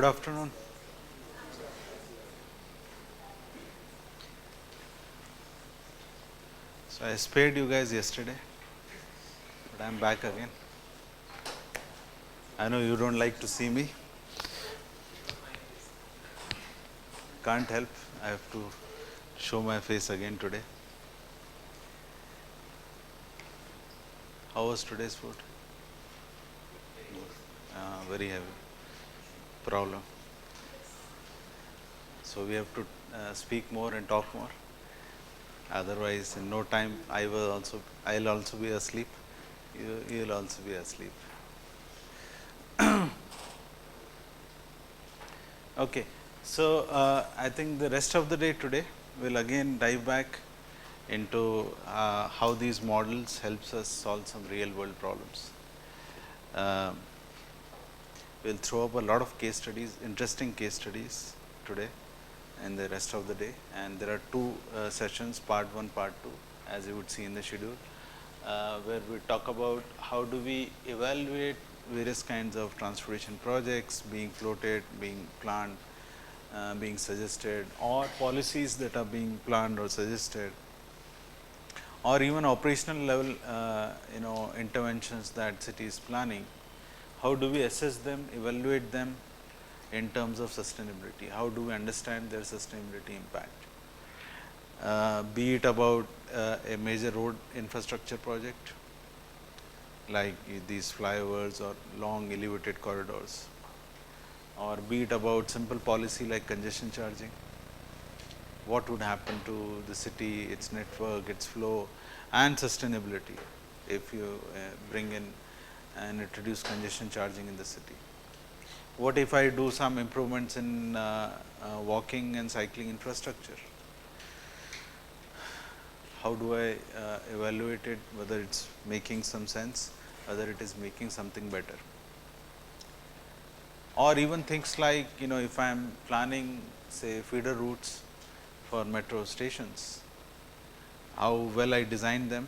Good afternoon. So I spared you guys yesterday, but I am back again. I know you don't like to see me. Can't help. I have to show my face again today. How was today's food? Very heavy. Problem. So we have to speak more and talk more. Otherwise, in no time, I'll also be asleep. You'll also be asleep. Okay. So I think the rest of the day today will again dive back into how these models helps us solve some real world problems. We'll throw up a lot of case studies, interesting case studies today and the rest of the day, and there are two sessions, part 1, part 2, as you would see in the schedule, where we talk about how do we evaluate various kinds of transportation projects being floated, being planned, being suggested, or policies that are being planned or suggested, or even operational level interventions that city is planning. How do we assess them, evaluate them in terms of sustainability? How do we understand their sustainability impact? Be it about a major road infrastructure project like these flyovers or long elevated corridors, or be it about simple policy like congestion charging. What would happen to the city, its network, its flow and sustainability if you bring in and introduce congestion charging in the city? What if I do some improvements in walking and cycling infrastructure? How do I evaluate it, whether it's making some sense, whether it is making something better? Or even things like, if I am planning say feeder routes for metro stations, how well I design them,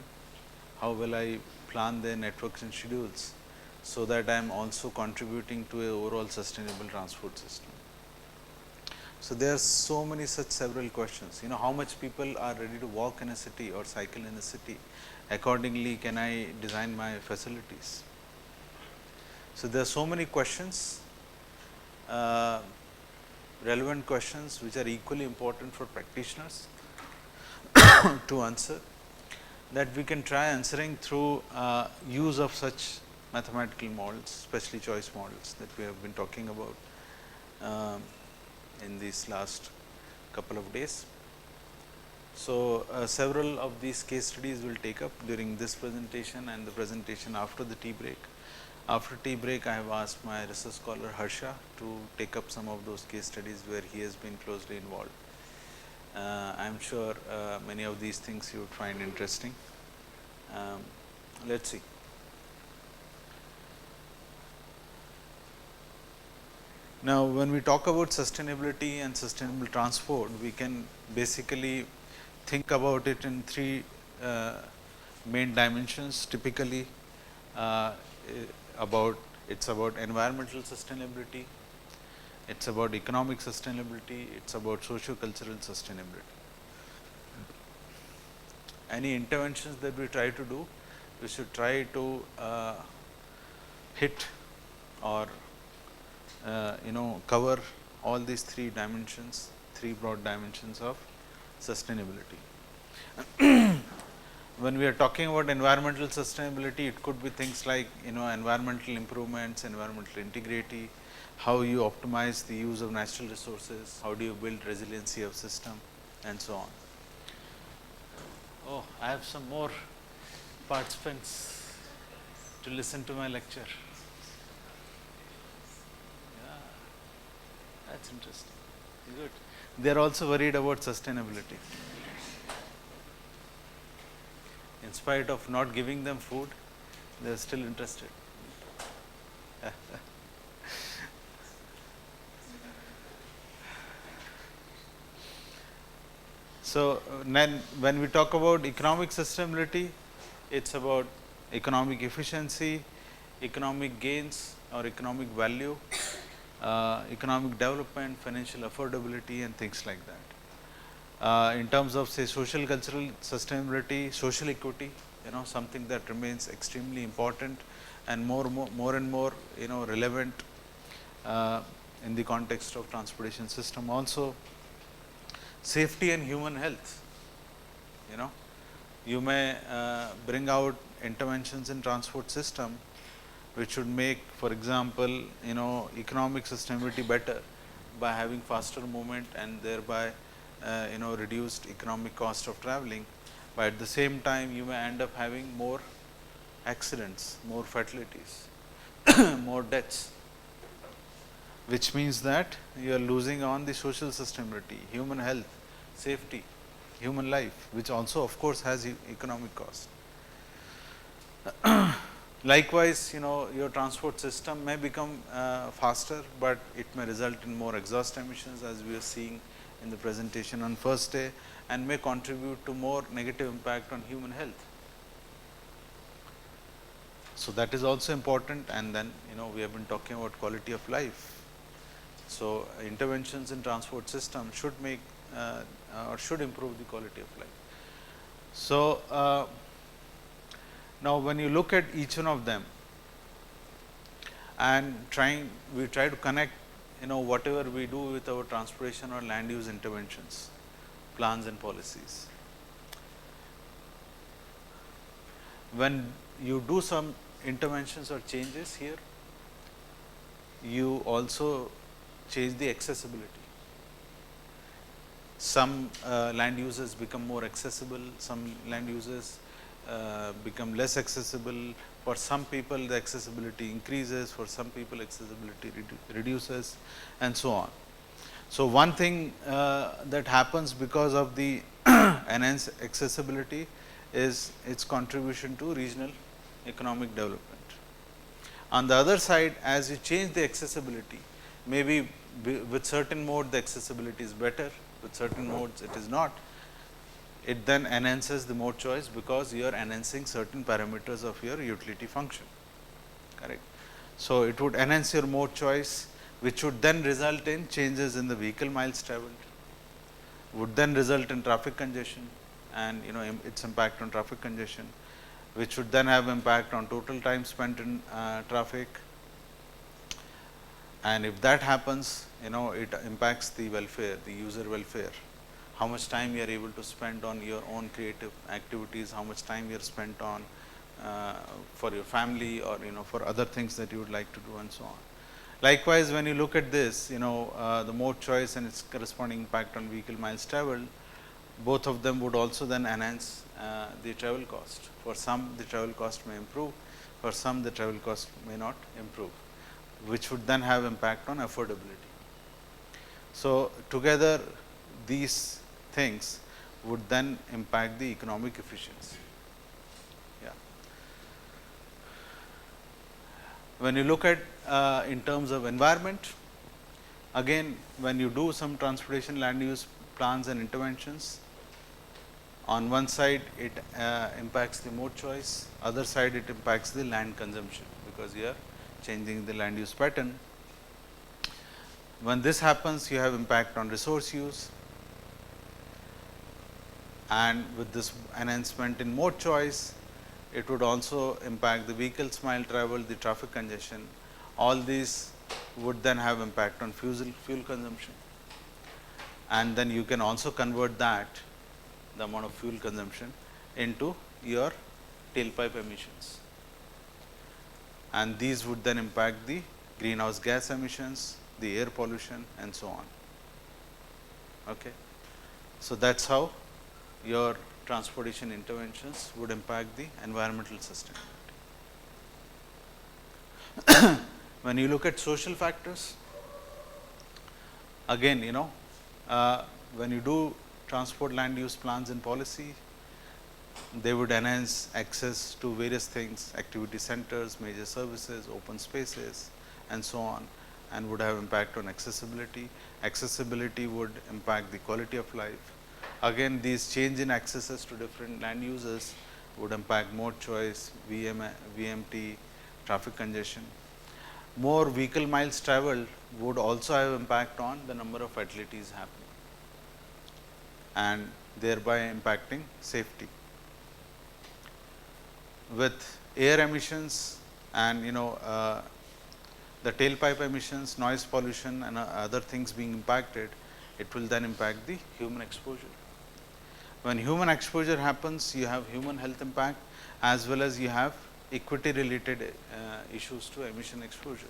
how well I plan their networks and schedules, so that I am also contributing to a overall sustainable transport system. So there are so many such several questions. How much people are ready to walk in a city or cycle in a city? Accordingly, can I design my facilities? So there are so many questions, relevant questions, which are equally important for practitioners to answer, that we can try answering through use of such mathematical models, especially choice models that we have been talking about in these last couple of days. So several of these case studies will take up during this presentation and the presentation after the tea break. After tea break, I have asked my research scholar Harsha to take up some of those case studies where he has been closely involved. I am sure many of these things you would find interesting. Let's see. Now, when we talk about sustainability and sustainable transport, we can basically think about it in three main dimensions. Typically, it's about environmental sustainability, it's about economic sustainability, it's about socio-cultural sustainability. Any interventions that we try to do, we should try to hit or cover all these three dimensions, three broad dimensions of sustainability. When we are talking about environmental sustainability, it could be things like environmental improvements, environmental integrity, how you optimize the use of natural resources, how do you build resiliency of system, and so on. Oh, I have some more participants to listen to my lecture. Yeah, that's interesting. Good. They are also worried about sustainability. In spite of not giving them food, they are still interested. So, then when we talk about economic sustainability, it is about economic efficiency, economic gains or economic value, economic development, financial affordability and things like that. In terms of say social cultural sustainability, social equity, something that remains extremely important and more and more relevant in the context of transportation system. Also safety and human health, you may bring out interventions in transport system which would make, for example, economic sustainability better by having faster movement and thereby reduced economic cost of traveling, but at the same time you may end up having more accidents, more fatalities, more deaths, which means that you are losing on the social sustainability, human health, safety, human life, which also of course has economic cost. Likewise, your transport system may become faster, but it may result in more exhaust emissions as we are seeing in the presentation on first day, and may contribute to more negative impact on human health. So, that is also important, and then we have been talking about quality of life. So, interventions in transport system should make or should improve the quality of life. So, now when you look at each one of them and we try to connect whatever we do with our transportation or land use interventions, plans and policies. When you do some interventions or changes here, you also change the accessibility. Some land uses become more accessible, some land uses become less accessible. For some people the accessibility increases, for some people accessibility reduces, and so on. So, one thing that happens because of the enhanced accessibility is its contribution to regional economic development. On the other side, as you change the accessibility, maybe with certain mode the accessibility is better, with certain modes it is not, it then enhances the mode choice because you are enhancing certain parameters of your utility function, correct. So, it would enhance your mode choice, which would then result in changes in the vehicle miles traveled, would then result in traffic congestion and its impact on traffic congestion, which would then have impact on total time spent in traffic. And if that happens, it impacts the welfare, the user welfare, how much time you are able to spend on your own creative activities, how much time you are spent on for your family or for other things that you would like to do, and so on. Likewise, when you look at this, the mode choice and its corresponding impact on vehicle miles traveled, both of them would also then enhance the travel cost. For some the travel cost may improve, for some the travel cost may not improve, which would then have impact on affordability. So, together these things would then impact the economic efficiency. Yeah. When you look at in terms of environment, again when you do some transportation land use plans and interventions, on one side it impacts the mode choice, other side it impacts the land consumption, because you are changing the land use pattern. When this happens, you have impact on resource use, and with this enhancement in mode choice, it would also impact the vehicles mile travel, the traffic congestion. All these would then have impact on fuel consumption, and then you can also convert that, the amount of fuel consumption, into your tailpipe emissions, and these would then impact the greenhouse gas emissions, the air pollution, and so on. Okay. So, that is how your transportation interventions would impact the environmental sustainability. When you look at social factors, again when you do transport land use plans and policy, they would enhance access to various things, activity centers, major services, open spaces, and so on, and would have impact on accessibility. Accessibility would impact the quality of life. Again, these change in accesses to different land uses would impact mode choice, VMT, traffic congestion. more vehicle miles traveled would also have impact on the number of fatalities happening and thereby impacting safety. With air emissions and the tailpipe emissions, noise pollution and other things being impacted, it will then impact the human exposure. When human exposure happens, you have human health impact as well as you have equity related issues to emission exposure.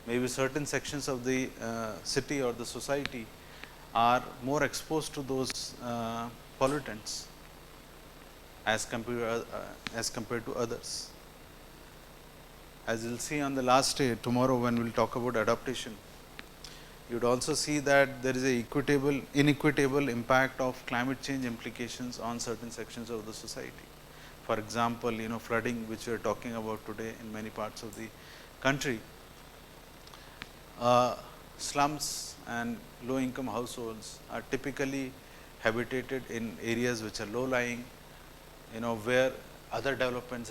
Maybe certain sections of the city or the society are more exposed to those pollutants as compared to others. As you will see on the last day tomorrow when we will talk about adaptation, you would also see that there is a inequitable impact of climate change implications on certain sections of the society. For example, flooding, which we are talking about today in many parts of the country, slums and low income households are typically habitated in areas which are low lying, where other developments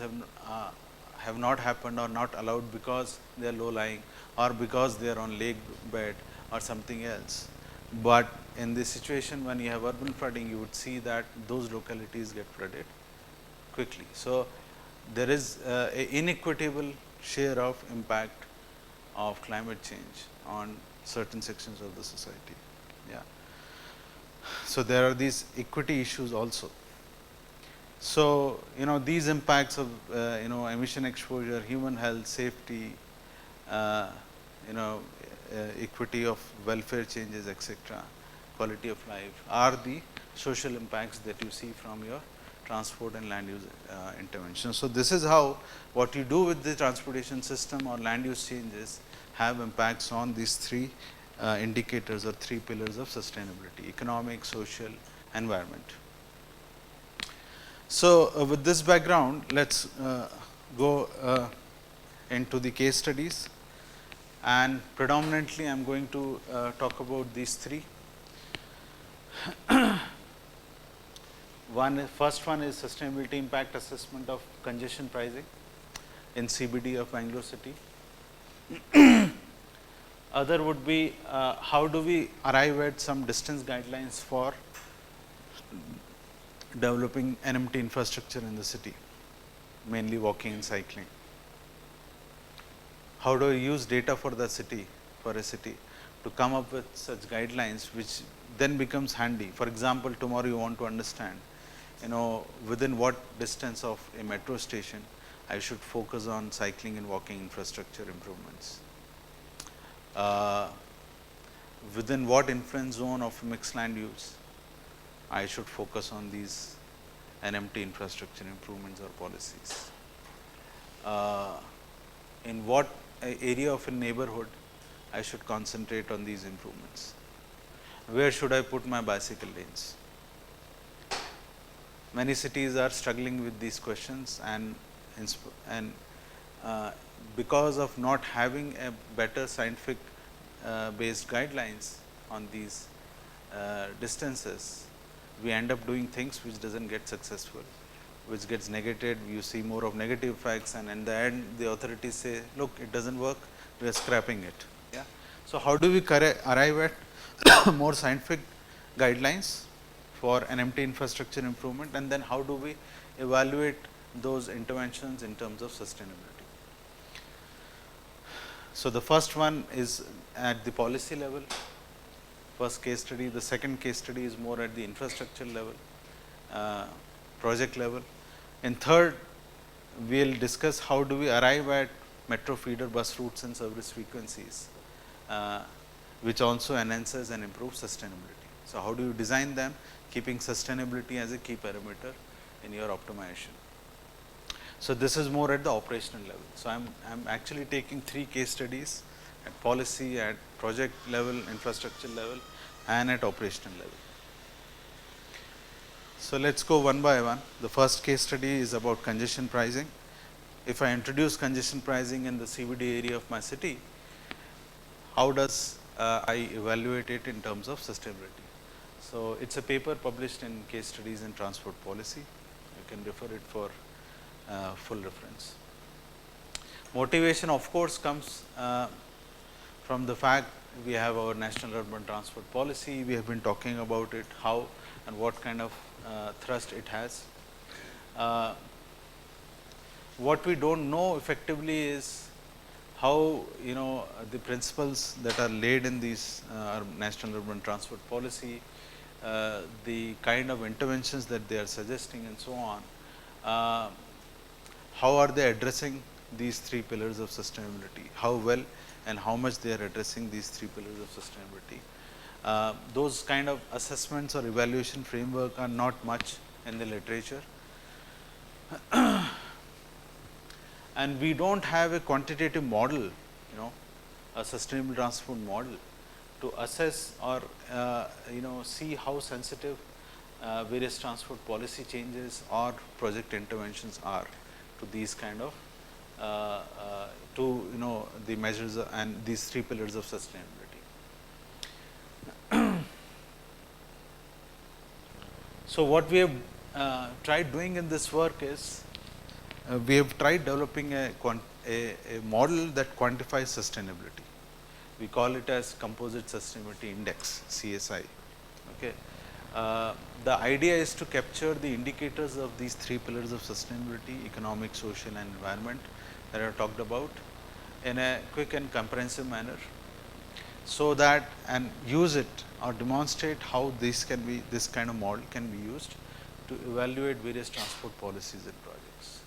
have not happened or not allowed because they are low lying or because they are on lake bed or something else. But in this situation, when you have urban flooding, you would see that those localities get flooded quickly. So, there is a inequitable share of impact of climate change on certain sections of the society. Yeah. So, there are these equity issues also. So, these impacts of emission exposure, human health, safety, equity of welfare changes, etc., quality of life are the social impacts that you see from your transport and land use intervention. So, this is how what you do with the transportation system or land use changes have impacts on these three indicators or three pillars of sustainability: economic, social, environment. So, with this background, let us go into the case studies, and predominantly I am going to talk about these three. First one is sustainability impact assessment of congestion pricing in CBD of Bangalore city. Other would be how do we arrive at some distance guidelines for developing NMT infrastructure in the city, mainly walking and cycling. How do we use data for the city, for a city, to come up with such guidelines which then becomes handy. For example, tomorrow you want to understand, within what distance of a metro station I should focus on cycling and walking infrastructure improvements. Within what influence zone of mixed land use I should focus on these NMT infrastructure improvements or policies. In what area of a neighborhood I should concentrate on these improvements. Where should I put my bicycle lanes? Many cities are struggling with these questions, and because of not having a better scientific based guidelines on these distances, we end up doing things which does not get successful, which gets negated. You see more of negative effects, and in the end the authorities say, look, it does not work, we are scrapping it. Yeah. So, how do we arrive at more scientific guidelines for NMT infrastructure improvement, and then how do we evaluate those interventions in terms of sustainability? So, the first one is at the policy level, first case study. The second case study is more at the infrastructure level, project level. And third, we will discuss how do we arrive at metro feeder bus routes and service frequencies, which also enhances and improves sustainability. So, how do you design them, keeping sustainability as a key parameter in your optimization? So, this is more at the operational level. So, I am actually taking three case studies at policy, at project level, infrastructure level, and at operational level. So, let us go one by one. The first case study is about congestion pricing. If I introduce congestion pricing in the CBD area of my city, how does I evaluate it in terms of sustainability? So, it is a paper published in Case Studies in Transport Policy. You can refer it for full reference. Motivation of course comes from the fact we have our national urban transport policy, we have been talking about it, how and what kind of thrust it has. What we do not know effectively is how the principles that are laid in these national urban transport policy, the kind of interventions that they are suggesting and so on, how are they addressing these three pillars of sustainability, how well and how much they are addressing these three pillars of sustainability. Those kind of assessments or evaluation framework are not much in the literature. And we do not have a quantitative model, a sustainable transport model to assess or see how sensitive various transport policy changes or project interventions are to these kind of to the measures and these three pillars of sustainability. So, what we have tried doing in this work is we have tried developing a model that quantifies sustainability. We call it as Composite Sustainability Index, CSI. Okay. The idea is to capture the indicators of these three pillars of sustainability: economic, social and environment, that I talked about, in a quick and comprehensive manner, so that and use it or demonstrate how this kind of model can be used to evaluate various transport policies and projects.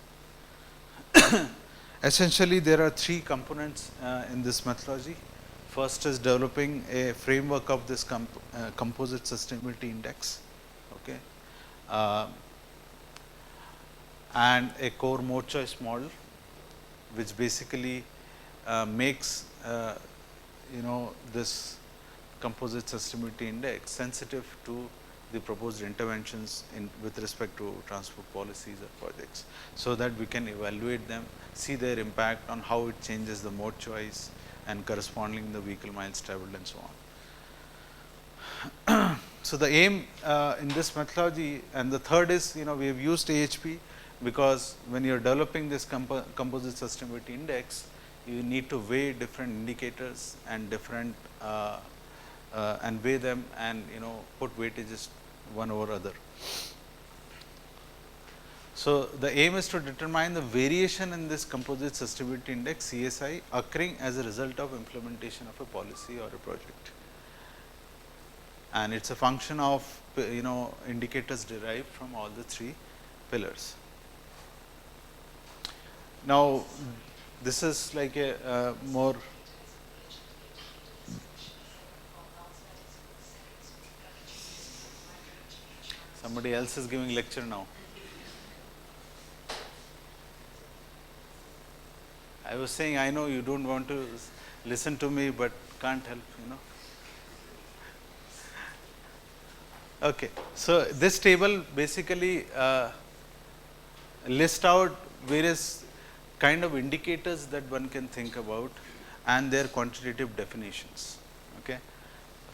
Essentially, there are three components in this methodology. First is developing a framework of this Composite Sustainability Index, okay, and a core mode choice model, which basically makes this Composite Sustainability Index sensitive to the proposed interventions with respect to transport policies or projects, so that we can evaluate them, see their impact on how it changes the mode choice and corresponding the vehicle miles traveled and so on. So, the aim in this methodology, and the third is we have used AHP, because when you are developing this Composite Sustainability Index, you need to weigh different indicators and different and weigh them and put weightages one over other. So, the aim is to determine the variation in this Composite Sustainability Index, CSI, occurring as a result of implementation of a policy or a project, and it is a function of indicators derived from all the three pillars. Now, this is like a more somebody else is giving lecture now. I was saying, I know you do not want to listen to me, but can't help, Okay. So, this table basically lists out various kind of indicators that one can think about and their quantitative definitions. Okay.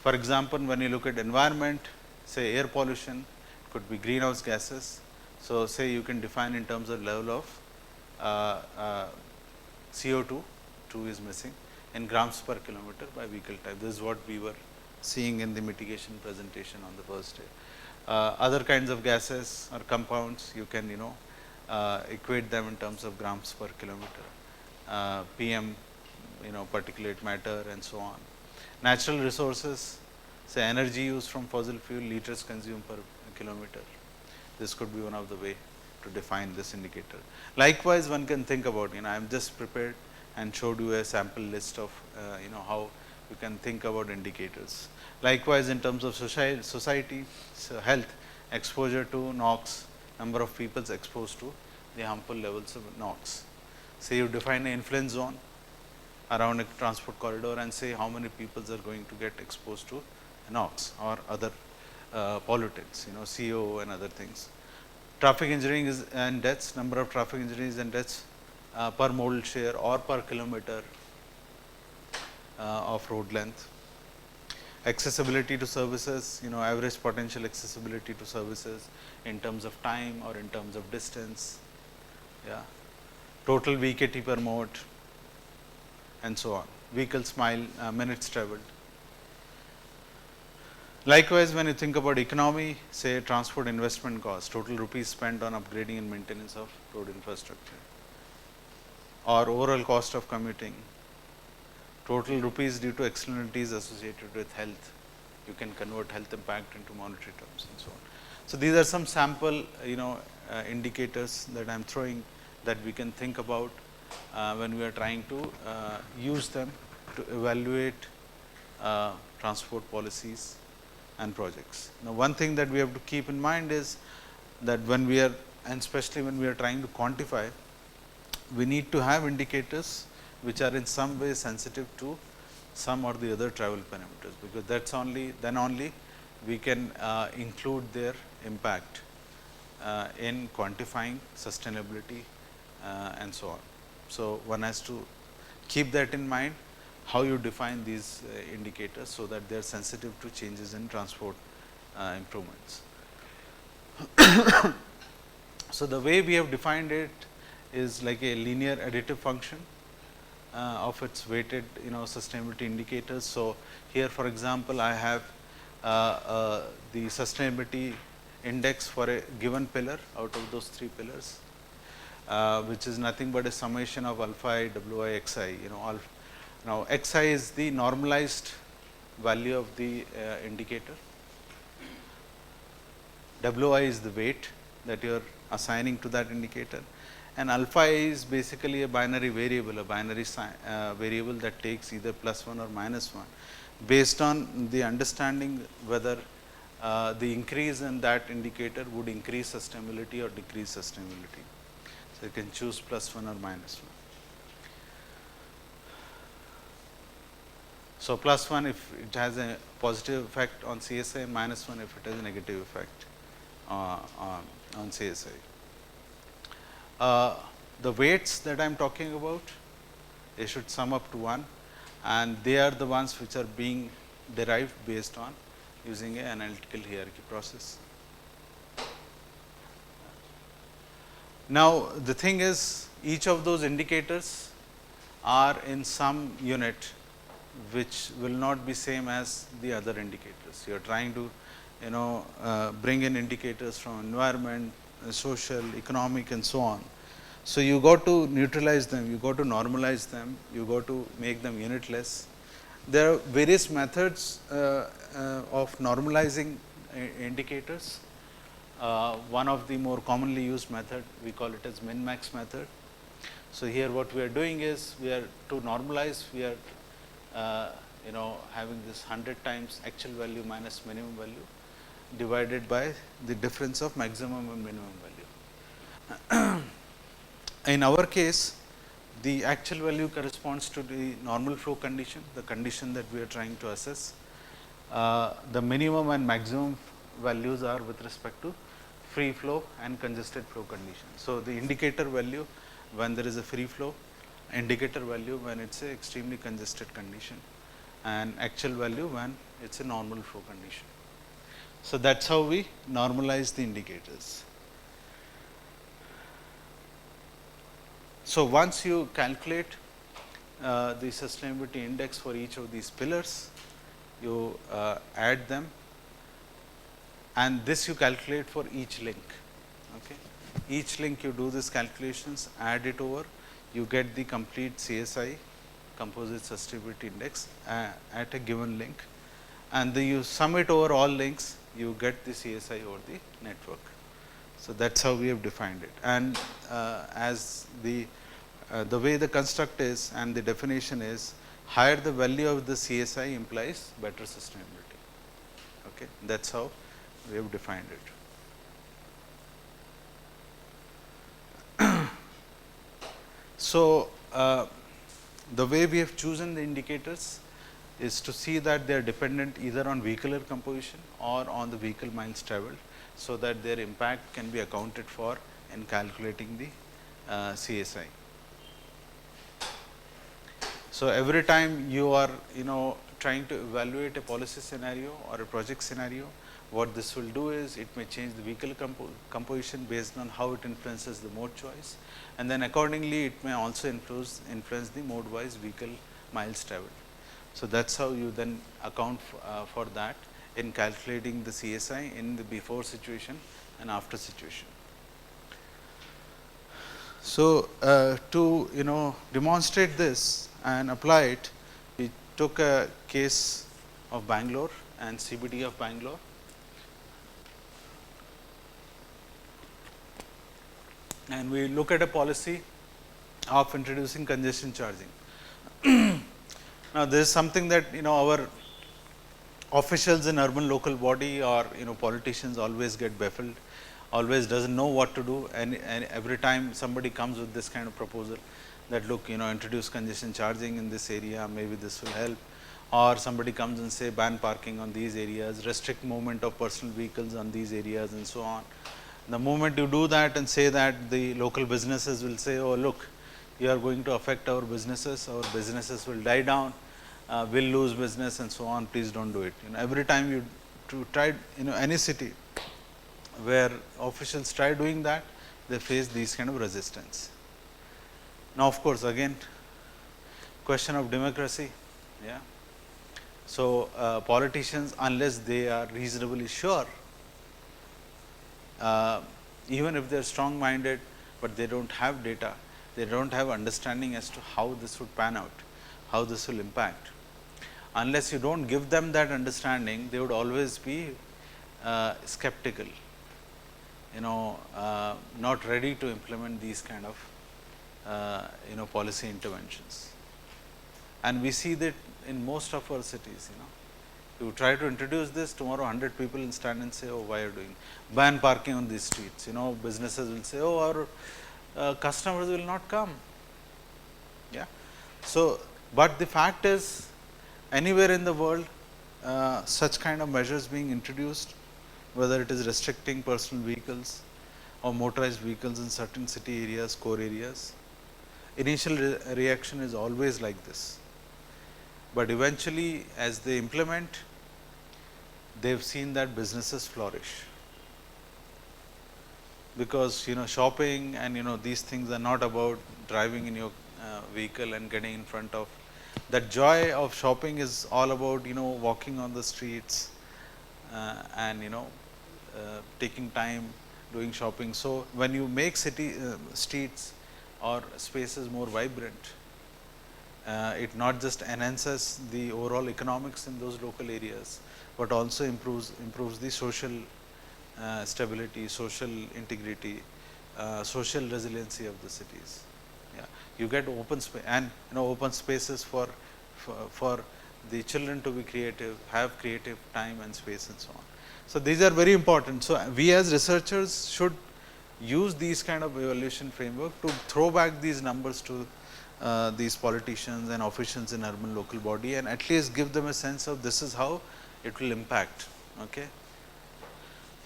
For example, when you look at environment, say air pollution, it could be greenhouse gases. So, say you can define in terms of level of CO2, 2 is missing, in grams per kilometer by vehicle type. This is what we were seeing in the mitigation presentation on the first day. Other kinds of gases or compounds, you can equate them in terms of grams per kilometer, PM, particulate matter and so on. Natural resources, say energy used from fossil fuel, liters consumed per kilometer. This could be one of the way to define this indicator. Likewise, one can think about, I am just prepared and showed you a sample list of, how you can think about indicators. Likewise, in terms of society, so health, exposure to NOx, number of people exposed to the harmful levels of NOx. Say you define an influence zone around a transport corridor and say how many people are going to get exposed to NOx or other pollutants, CO and other things. Traffic engineering and deaths, number of traffic injuries and deaths per modal share or per kilometer of road length. Accessibility to services, average potential accessibility to services in terms of time or in terms of distance. Yeah. Total VKT per mode, and so on, vehicles mile, minutes traveled. Likewise, when you think about economy, say transport investment cost, total rupees spent on upgrading and maintenance of road infrastructure, or overall cost of commuting, total rupees due to externalities associated with health. You can convert health impact into monetary terms and so on. So, these are some sample indicators that I am throwing that we can think about when we are trying to use them to evaluate transport policies and projects. Now, one thing that we have to keep in mind is that when we are, and especially when we are trying to quantify, we need to have indicators which are in some way sensitive to some or the other travel parameters, because that's only, then only we can include their impact in quantifying sustainability and so on. So, one has to keep that in mind, how you define these indicators, so that they are sensitive to changes in transport improvements. So, the way we have defined it is like a linear additive function of its weighted sustainability indicators. So, here for example, I have the sustainability index for a given pillar out of those 3 pillars, which is nothing but a summation of alpha I, Wi, xi. Now, xi is the normalized value of the indicator, Wi is the weight that you are assigning to that indicator, and alpha I is basically a binary variable, variable that takes either +1 or -1 based on the understanding whether the increase in that indicator would increase sustainability or decrease sustainability. So, you can choose +1 or -1. So, +1 if it has a positive effect on CSI, and -1 if it has a negative effect on CSI. The weights that I am talking about, they should sum up to 1, and they are the ones which are being derived based on using an analytical hierarchy process. Now, the thing is, each of those indicators are in some unit which will not be same as the other indicators. You are trying to bring in indicators from environment, social, economic and so on. So, you got to neutralize them, you got to normalize them, you got to make them unitless. There are various methods of normalizing indicators. One of the more commonly used method, we call it as min-max method. So, here what we are doing is, we are to normalize, we are having this 100 times actual value minus minimum value divided by the difference of maximum and minimum value. In our case, the actual value corresponds to the normal flow condition, the condition that we are trying to assess. The minimum and maximum values are with respect to free flow and congested flow condition. So, the indicator value when there is a free flow, indicator value when it is a extremely congested condition, and actual value when it is a normal flow condition. So, that is how we normalize the indicators. So, once you calculate the sustainability index for each of these pillars, you add them, and this you calculate for each link. Okay. Each link you do this calculations, add it over, you get the complete CSI, composite sustainability index at a given link, and then you sum it over all links, you get the CSI over the network. So, that is how we have defined it, and as the way the construct is and the definition is, higher the value of the CSI implies better sustainability. Okay. That is how we have defined it. So, the way we have chosen the indicators is to see that they are dependent either on vehicular composition or on the vehicle miles traveled, so that their impact can be accounted for in calculating the CSI. So, every time you are trying to evaluate a policy scenario or a project scenario, what this will do is, it may change the vehicle composition based on how it influences the mode choice, and then accordingly it may also influence the mode wise vehicle miles traveled. So, that is how you then account for that in calculating the CSI in the before situation and after situation. So, to demonstrate this and apply it, we took a case of Bangalore and CBD of Bangalore. And we look at a policy of introducing congestion charging. Now, this is something that our officials in urban local body or politicians always get baffled, always doesn't know what to do, and every time somebody comes with this kind of proposal that look introduce congestion charging in this area, maybe this will help, or somebody comes and say ban parking on these areas, restrict movement of personal vehicles on these areas and so on. The moment you do that and say that, the local businesses will say, oh look, you are going to affect our businesses will die down, will lose business and so on, please do not do it. Every time you try any city where officials try doing that, they face these kind of resistance. Now, of course, again question of democracy. Yeah. So, politicians, unless they are reasonably sure, even if they are strong minded, but they do not have data, they do not have understanding as to how this would pan out, how this will impact. Unless you do not give them that understanding, they would always be skeptical, not ready to implement these kind of policy interventions. And we see that in most of our cities, you try to introduce this, tomorrow 100 people will stand and say, oh, why are you doing ban parking on these streets, businesses will say, oh, our customers will not come. Yeah. So, but the fact is, anywhere in the world, such kind of measures being introduced, whether it is restricting personal vehicles or motorized vehicles in certain city areas, core areas, initial reaction is always like this. But eventually, as they implement, they have seen that businesses flourish, because shopping and these things are not about driving in your vehicle and getting in front of. That joy of shopping is all about walking on the streets and taking time doing shopping. So, when you make city streets or spaces more vibrant, it not just enhances the overall economics in those local areas, but also improves the social stability, social integrity, social resiliency of the cities. Yeah. You get open space and open spaces for the children to be creative, have creative time and space and so on. So, these are very important. So, we as researchers should use these kind of evaluation framework to throw back these numbers to these politicians and officials in urban local body, and at least give them a sense of this is how it will impact. Okay.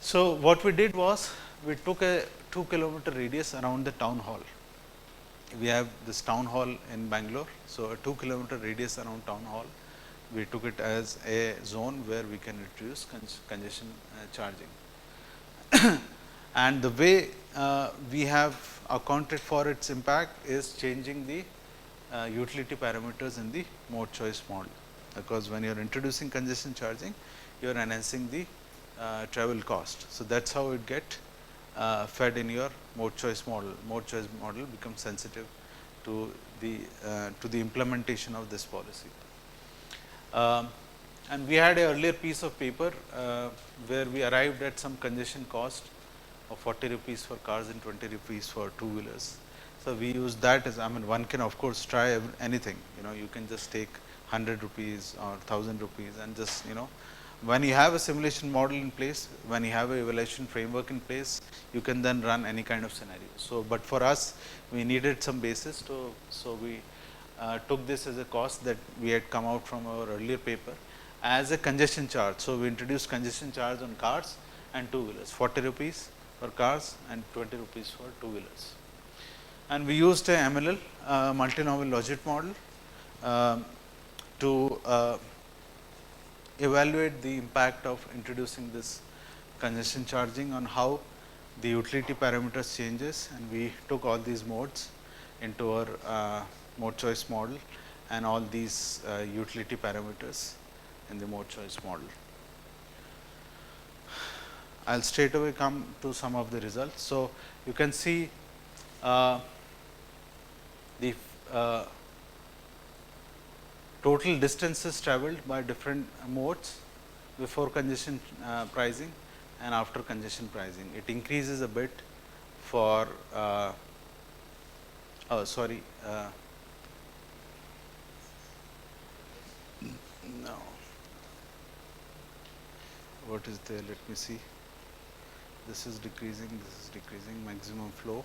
So, what we did was, we took a 2-kilometer radius around the town hall. We have this town hall in Bangalore. So, a 2-kilometer radius around town hall, we took it as a zone where we can reduce congestion charging. And the way we have accounted for its impact is changing the utility parameters in the mode choice model, because when you are introducing congestion charging, you are enhancing the travel cost. So, that is how it get fed in your mode choice model. Mode choice model becomes sensitive to the implementation of this policy. And we had an earlier piece of paper where we arrived at some congestion cost of 40 rupees for cars and 20 rupees for two-wheelers. So, we use that as, one can of course try anything, you can just take 100 rupees or 1000 rupees and just, when you have a simulation model in place, when you have a evaluation framework in place, you can then run any kind of scenario. So, but for us, we needed some basis to, so we took this as a cost that we had come out from our earlier paper as a congestion charge. So, we introduced congestion charge on cars and two-wheelers, 40 rupees for cars and 20 rupees for two-wheelers. And we used a MLL, multinomial logit model, to evaluate the impact of introducing this congestion charging on how the utility parameters changes, and we took all these modes into our mode choice model, and all these utility parameters in the mode choice model. I will straight away come to some of the results. So, you can see the total distances travelled by different modes before congestion pricing and after congestion pricing. It increases a bit for no, what is there, let me see, this is decreasing, maximum flow.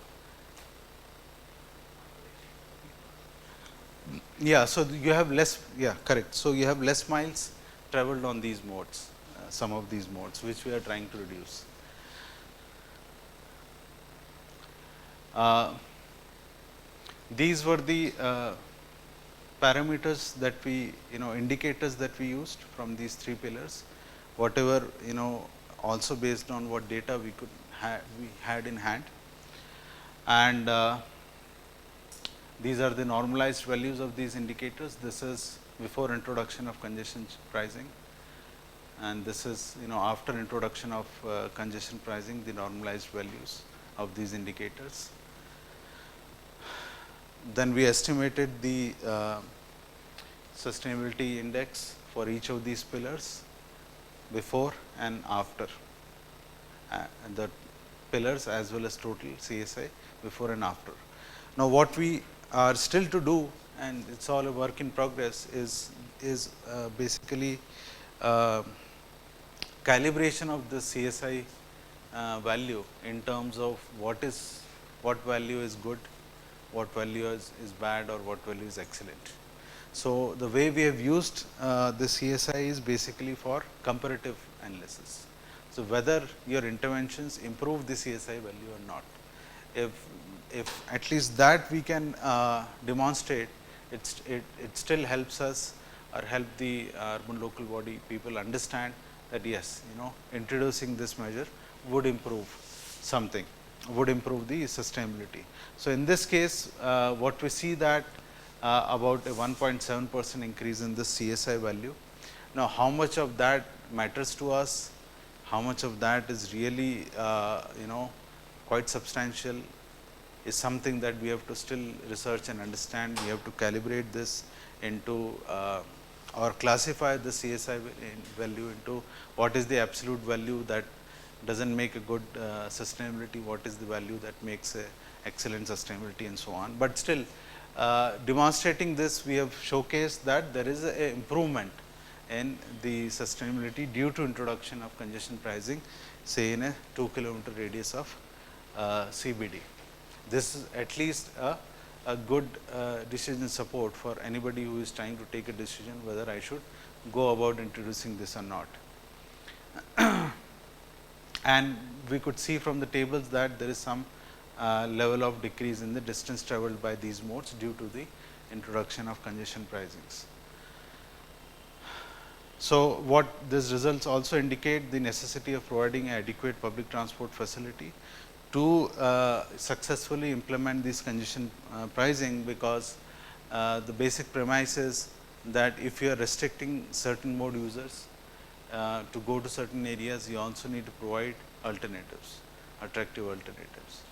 Yeah, so you have less, yeah, correct. So, you have less miles travelled on these modes, some of these modes which we are trying to reduce. These were the parameters that we, indicators that we used from these 3 pillars, whatever, also based on what data we could we had in hand. And these are the normalized values of these indicators. This is before introduction of congestion pricing, and this is, after introduction of congestion pricing, the normalized values of these indicators. Then we estimated the sustainability index for each of these pillars before and after the pillars, as well as total CSI before and after. Now, what we are still to do, and it is all a work in progress, is basically calibration of the CSI value in terms of what value is good, what value is bad, or what value is excellent. So, the way we have used the CSI is basically for comparative analysis. So, whether your interventions improve the CSI value or not. If at least that we can demonstrate, it still helps us or help the urban local body people understand that yes, introducing this measure would improve something, would improve the sustainability. So, in this case, what we see that about a 1.7% increase in the CSI value. Now, how much of that matters to us, how much of that is really quite substantial, is something that we have to still research and understand. We have to calibrate this into or classify the CSI value into what is the absolute value that does not make a good sustainability, what is the value that makes a excellent sustainability, and so on. But still demonstrating this, we have showcased that there is a improvement in the sustainability due to introduction of congestion pricing, say in a 2 kilometer radius of CBD. This is at least a good decision support for anybody who is trying to take a decision whether I should go about introducing this or not. And we could see from the tables that there is some level of decrease in the distance travelled by these modes due to the introduction of congestion pricings. So, what these results also indicate the necessity of providing adequate public transport facility to successfully implement this congestion pricing, because the basic premise is that if you are restricting certain mode users to go to certain areas, you also need to provide alternatives, attractive alternatives.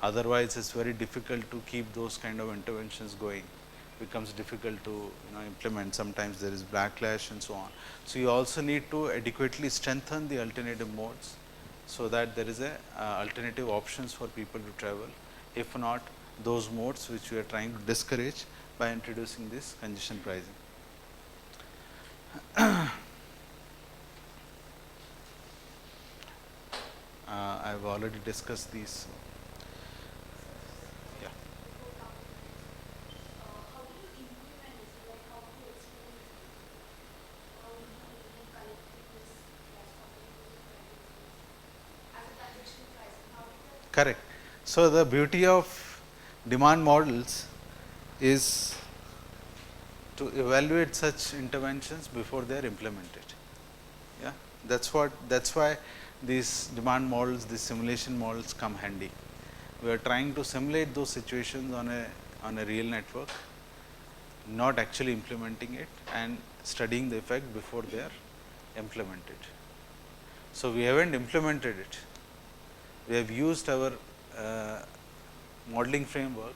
Otherwise, it is very difficult to keep those kind of interventions going, becomes difficult to implement. Sometimes there is backlash and so on. So, you also need to adequately strengthen the alternative modes, so that there is a alternative options for people to travel, if not those modes which we are trying to discourage by introducing this congestion pricing. I have already discussed these. Yeah. Correct. So, the beauty of demand models is to evaluate such interventions before they are implemented. Yeah, that's why these demand models, these simulation models come handy. We are trying to simulate those situations on a real network not actually implementing it and studying the effect before they are implemented. So, we have not implemented it, we have used our modeling framework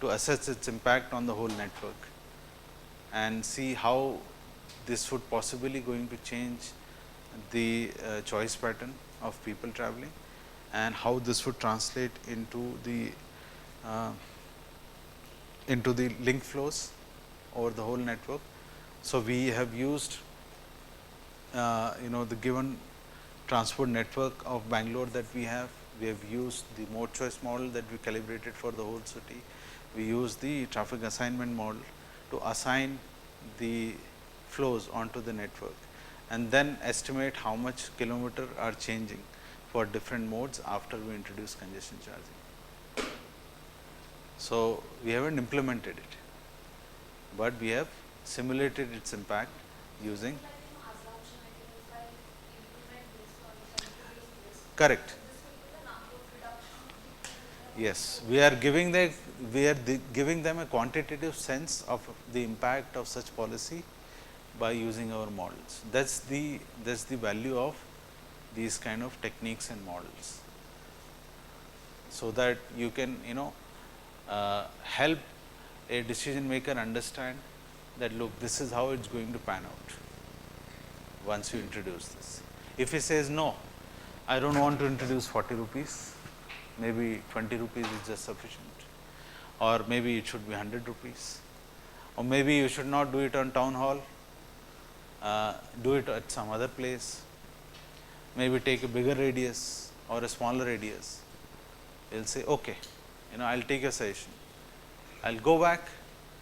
to assess its impact on the whole network and see how this would possibly going to change the choice pattern of people traveling, and how this would translate into the link flows over the whole network. So, we have used the given transport network of Bangalore that we have used the mode choice model that we calibrated for the whole city. We use the traffic assignment model to assign the flows onto the network, and then estimate how much kilometer are changing for different modes after we introduce congestion charging. So, we have not implemented it, but we have simulated its impact using. Correct. Yes, we are giving giving them a quantitative sense of the impact of such policy by using our models. That's the value of these kind of techniques and models. So that you can help a decision maker understand that, look, this is how it's going to pan out once you introduce this. If he says no, I don't want to introduce 40 rupees, maybe 20 rupees is just sufficient, or maybe it should be 100 rupees, or maybe you should not do it on town hall, do it at some other place, maybe take a bigger radius or a smaller radius. You'll say, okay, I'll take a suggestion, I'll go back,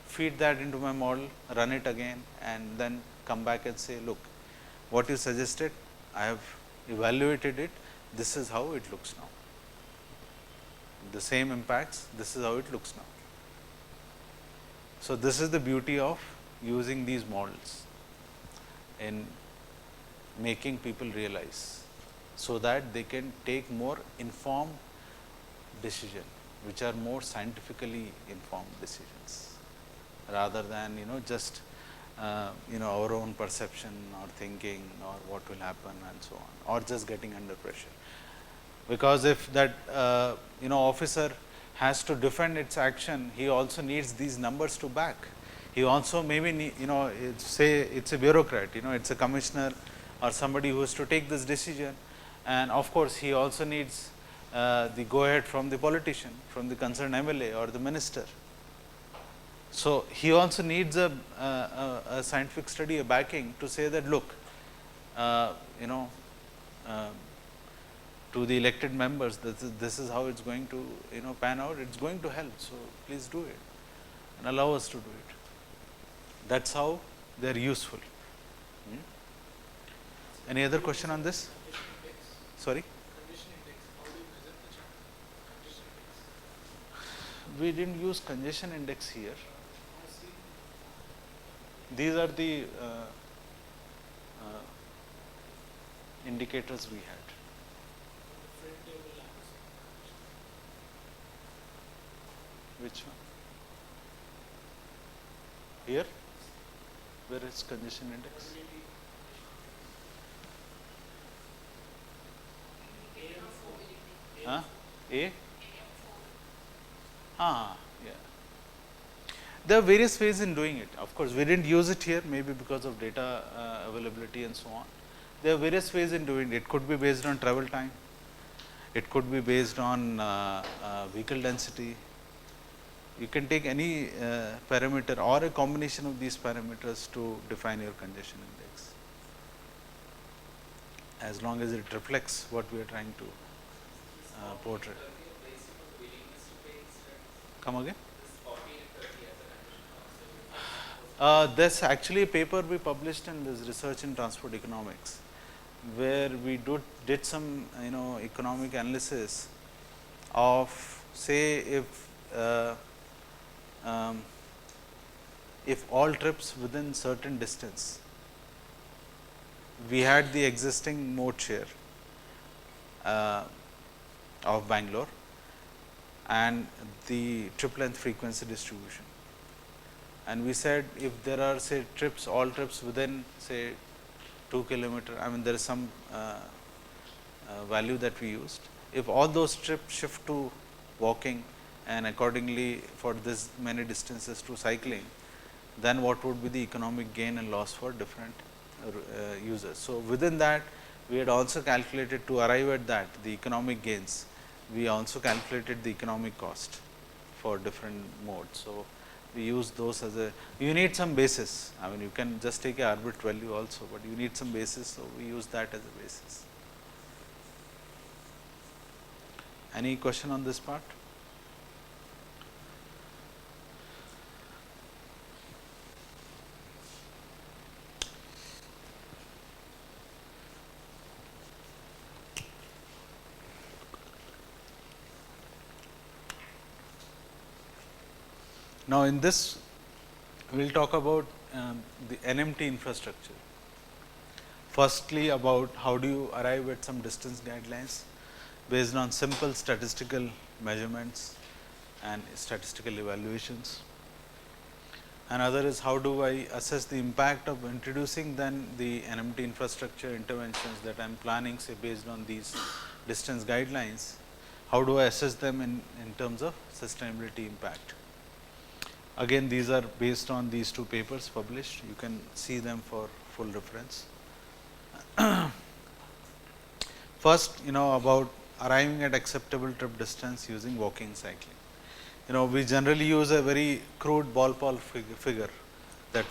feed that into my model, run it again, and then come back and say, look, what you suggested, I have evaluated it, this is how it looks now. The same impacts, this is how it looks now. So, this is the beauty of using these models in making people realize, so that they can take more informed decision, which are more scientifically informed decisions, rather than just our own perception or thinking or what will happen and so on, or just getting under pressure. Because if that officer has to defend its action, he also needs these numbers to back. He also maybe need, say it's a bureaucrat, it's a commissioner or somebody who has to take this decision, and of course, he also needs the go ahead from the politician, from the concerned MLA or the minister. So, he also needs a scientific study, a backing to say that, look, to the elected members, this is how it's going to pan out, it's going to help. So, please do it and allow us to do it. That's how they are useful. Any other question on this? Sorry? We didn't use congestion index here. These are the indicators we had. Which one? Here? Where is congestion index? Huh? A? Yeah. There are various ways in doing it. Of course, we didn't use it here, maybe because of data availability and so on. There are various ways in doing it. It could be based on travel time. It could be based on vehicle density. You can take any parameter or a combination of these parameters to define your congestion index, as long as it reflects what we are trying to portray. Come again? There's actually a paper we published in this Research in Transport Economics, where we did some economic analysis of, say, if all trips within certain distance, we had the existing mode share of Bangalore and the trip length frequency distribution, and we said if there are say trips, all trips within say 2 kilometer, I mean there is some value that we used. If all those trips shift to walking and accordingly for this many distances to cycling, then what would be the economic gain and loss for different users. So, within that we had also calculated, to arrive at that the economic gains, we also calculated the economic cost for different modes. So, we use those as a, you need some basis, I mean you can just take a arbitrary value also, but you need some basis. So, we use that as a basis. Any question on this part? Now, in this we will talk about the NMT infrastructure. Firstly, about how do you arrive at some distance guidelines based on simple statistical measurements and statistical evaluations. Another is how do I assess the impact of introducing then the NMT infrastructure interventions that I am planning, say based on these distance guidelines, how do I assess them in terms of sustainability impact. Again, these are based on these two papers published, you can see them for full reference. First, about arriving at acceptable trip distance using walking, cycling. We generally use a very crude ballpark figure that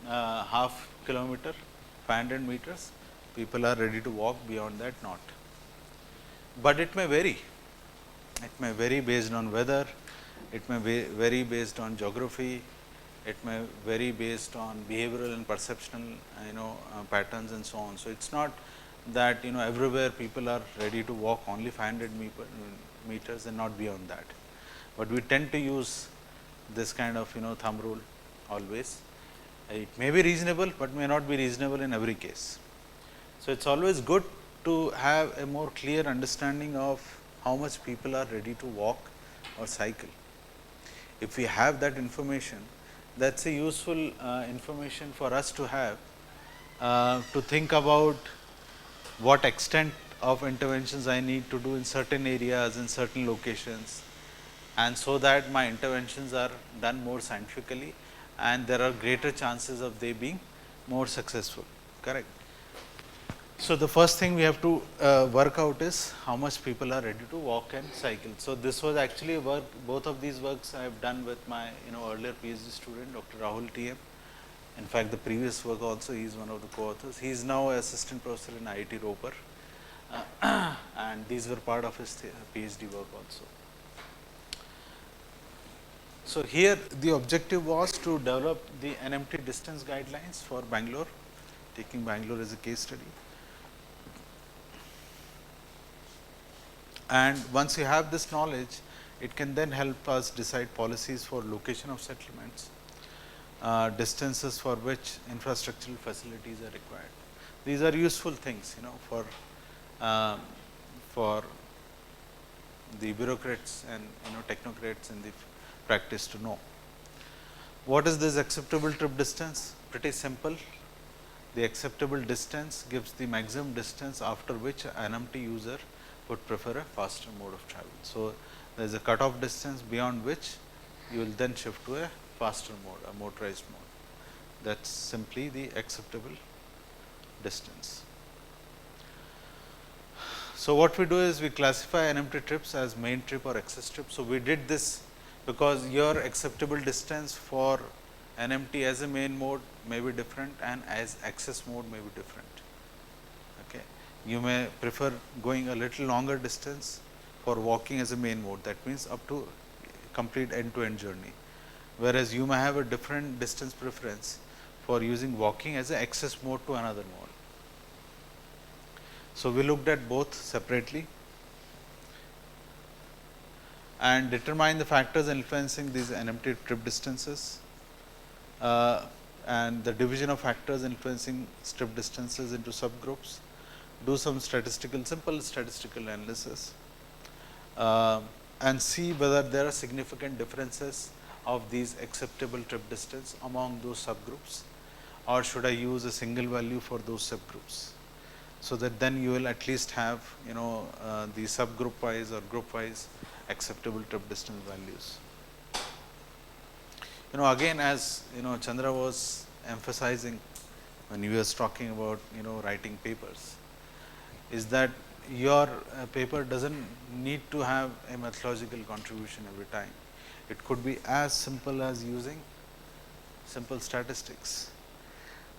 half kilometer, 500 meters, people are ready to walk, beyond that not. But it may vary. It may vary based on weather, it may vary based on geography, it may vary based on behavioral and perceptional patterns and so on. So, it is not that everywhere people are ready to walk only 500 meters and not beyond that, but we tend to use this kind of thumb rule always. It may be reasonable, but may not be reasonable in every case. So, it is always good to have a more clear understanding of how much people are ready to walk or cycle. If we have that information, that is a useful information for us to have to think about what extent of interventions I need to do in certain areas, in certain locations, and so that my interventions are done more scientifically and there are greater chances of they being more successful, correct. So, the first thing we have to work out is how much people are ready to walk and cycle. So, this was actually a work, both of these works I have done with my earlier PhD student Dr. Rahul T.M. In fact, the previous work also he is one of the co-authors. He is now assistant professor in IIT Roper and these were part of his PhD work also. So, here the objective was to develop the NMT distance guidelines for Bangalore, taking Bangalore as a case study. And once you have this knowledge, it can then help us decide policies for location of settlements, distances for which infrastructural facilities are required. These are useful things, for the bureaucrats and technocrats in the practice to know. What is this acceptable trip distance? Pretty simple. The acceptable distance gives the maximum distance after which an NMT user would prefer a faster mode of travel. So, there is a cutoff distance beyond which you will then shift to a faster mode, a motorized mode. That is simply the acceptable distance. So, what we do is we classify NMT trips as main trip or access trip. So, we did this because your acceptable distance for NMT as a main mode may be different and as access mode may be different. Okay. You may prefer going a little longer distance for walking as a main mode, that means up to complete end-to-end journey, whereas you may have a different distance preference for using walking as an access mode to another mode. So, we looked at both separately and determine the factors influencing these NMT trip distances and the division of factors influencing trip distances into subgroups, do some simple statistical analysis and see whether there are significant differences of these acceptable trip distance among those subgroups, or should I use a single value for those subgroups? So that then you will at least have the subgroup wise or group wise acceptable trip distance values. Again, as Chandra was emphasizing when he was talking about writing papers, is that your paper doesn't need to have a methodological contribution every time. It could be as simple as using simple statistics,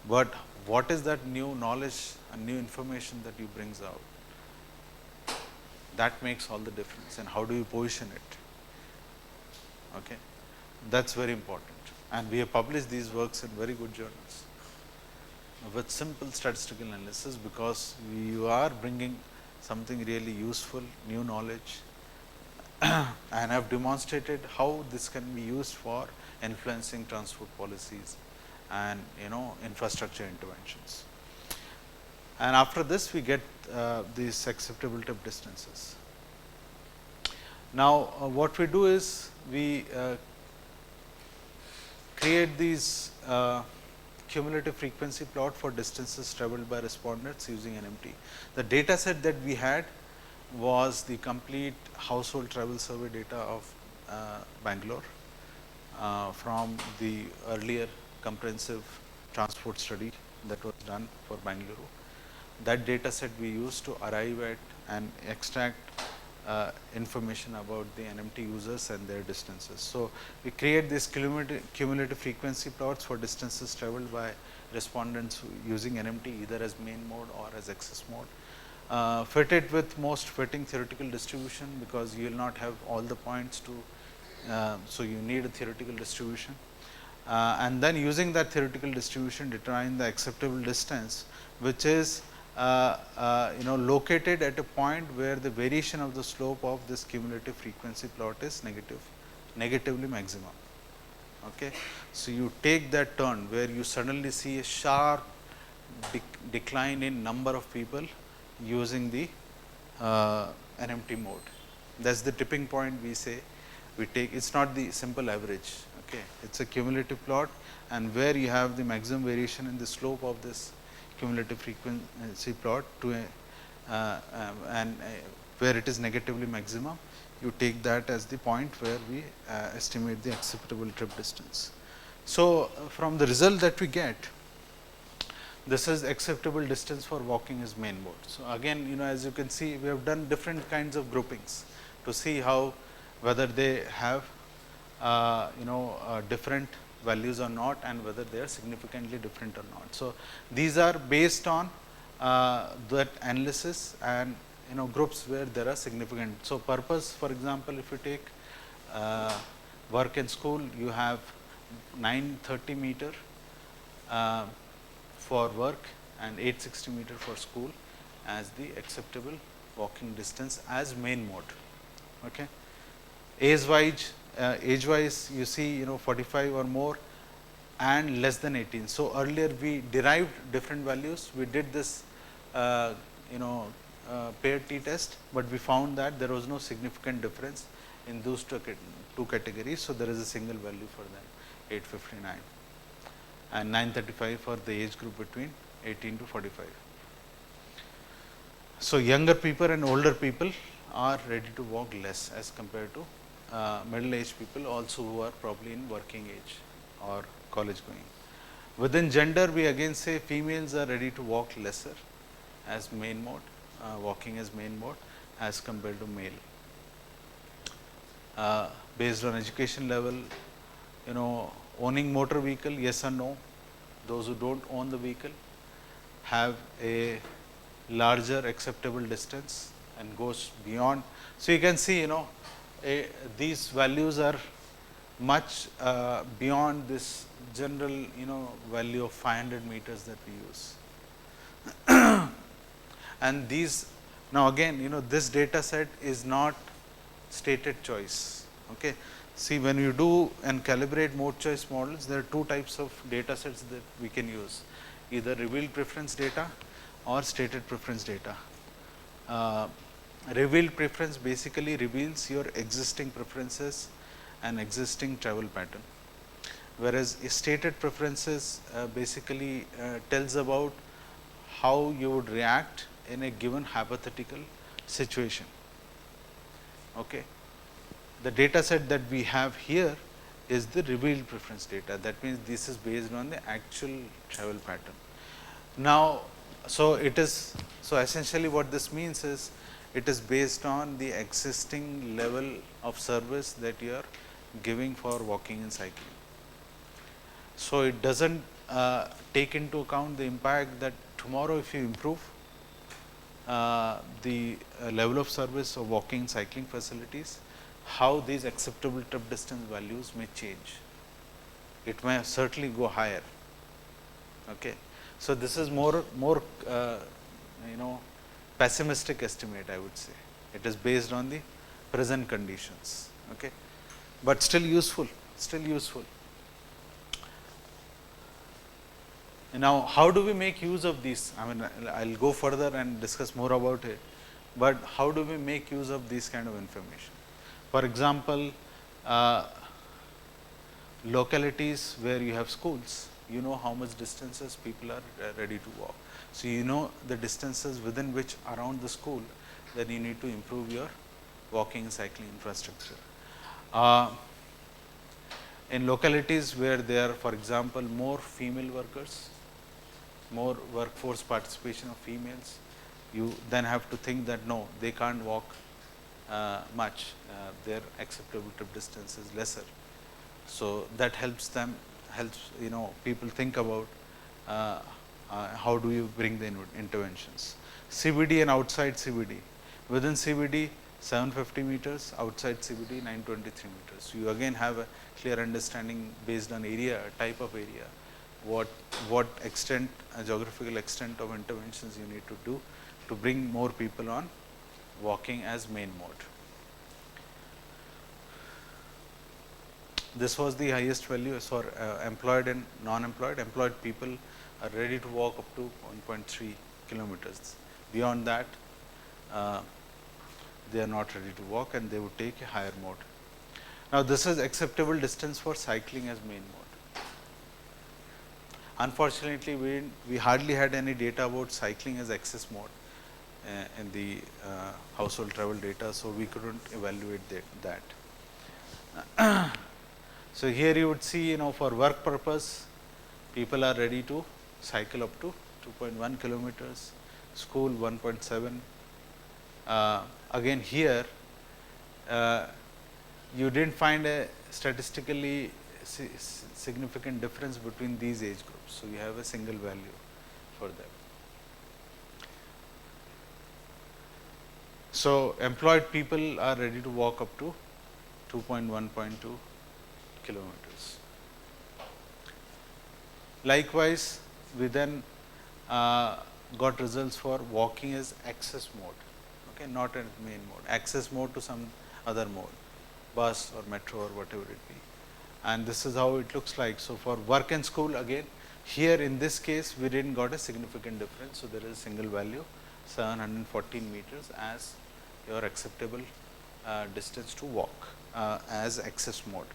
but what is that new knowledge and new information that you brings out? That makes all the difference, and how do you position it? Okay, that's very important, and we have published these works in very good journals with simple statistical analysis, because you are bringing something really useful, new knowledge, and have demonstrated how this can be used for influencing transport policies and infrastructure interventions. And after this we get these acceptable trip distances. Now what we do is we create these cumulative frequency plot for distances traveled by respondents using NMT. The data set that we had was the complete household travel survey data of Bangalore from the earlier comprehensive transport study that was done for Bangalore. That data set we used to arrive at and extract information about the NMT users and their distances. So we create these cumulative frequency plots for distances traveled by respondents using NMT either as main mode or as access mode. Fit it with most fitting theoretical distribution, because you will not have all the points to, so you need a theoretical distribution. And then using that theoretical distribution determine the acceptable distance, which is located at a point where the variation of the slope of this cumulative frequency plot is negatively maximum. Okay. So you take that turn where you suddenly see a sharp decline in number of people using the NMT mode. That is the tipping point we say we take. It is not the simple average, okay. It is a cumulative plot, and where you have the maximum variation in the slope of this cumulative frequency plot to a and where it is negatively maximum, you take that as the point where we estimate the acceptable trip distance. So from the result that we get, this is acceptable distance for walking as main mode. So again, as you can see, we have done different kinds of groupings to see how whether they have different values or not, and whether they are significantly different or not. So these are based on that analysis and groups where there are significant. So purpose, for example, if you take work and school, you have 930 meter for work and 860 meter for school as the acceptable walking distance as main mode. Okay. Age wise you see 45 or more and less than 18. So earlier we derived different values, we did this pair T test, but we found that there was no significant difference in those two categories. So there is a single value for them, 859 and 935 for the age group between 18 to 45. So younger people and older people are ready to walk less as compared to middle aged people also who are probably in working age or college going. Within gender, we again say females are ready to walk lesser as main mode, walking as main mode as compared to male. Based on education level, owning motor vehicle, yes or no. Those who do not own the vehicle have a larger acceptable distance and goes beyond. So you can see, these values are much beyond this general value of 500 meters that we use. And these now again this data set is not stated choice. Okay. See, when you do and calibrate mode choice models, there are two types of data sets that we can use, either revealed preference data or stated preference data. Revealed preference basically reveals your existing preferences an existing travel pattern, whereas stated preferences basically tells about how you would react in a given hypothetical situation. Okay. The data set that we have here is the revealed preference data. That means, this is based on the actual travel pattern. Now, so it is, so essentially what this means is, it is based on the existing level of service that you are giving for walking and cycling. So, it does not take into account the impact that tomorrow if you improve the level of service of walking and cycling facilities, how these acceptable trip distance values may change. It may certainly go higher. Okay. So, this is more pessimistic estimate, I would say. It is based on the present conditions, okay, but still useful, still useful. Now, how do we make use of these? I mean, I will go further and discuss more about it, but how do we make use of this kind of information? For example, localities where you have schools, you know how much distances people are ready to walk. So, you know the distances within which around the school, then you need to improve your walking and cycling infrastructure. In localities where there are, for example, more female workers, more workforce participation of females, you then have to think that no, they can't walk much, their acceptable trip distance is lesser. So, that helps them, helps people think about how do you bring the interventions. CBD and outside CBD, within CBD 750 meters, outside CBD 923 meters. So, you again have a clear understanding based on area, type of area, what extent, geographical extent of interventions you need to do to bring more people on walking as main mode. This was the highest value for employed and non-employed. Employed people are ready to walk up to 1.3 kilometers. Beyond that, they are not ready to walk and they would take a higher mode. Now, this is acceptable distance for cycling as main mode. Unfortunately, we hardly had any data about cycling as access mode in the household travel data. So, we could not evaluate that. So, here you would see for work purpose, people are ready to cycle up to 2.1 kilometers, school 1.7. Again here, you did not find a statistically significant difference between these age groups. So, you have a single value for them. So, employed people are ready to walk up to 2.1.2 kilometers. Likewise, we then got results for walking as access mode, okay, not as main mode, access mode to some other mode, bus or metro or whatever it be. And this is how it looks like. So, for work and school, again here in this case we did not got a significant difference. So, there is a single value 714 meters as your acceptable distance to walk as access mode.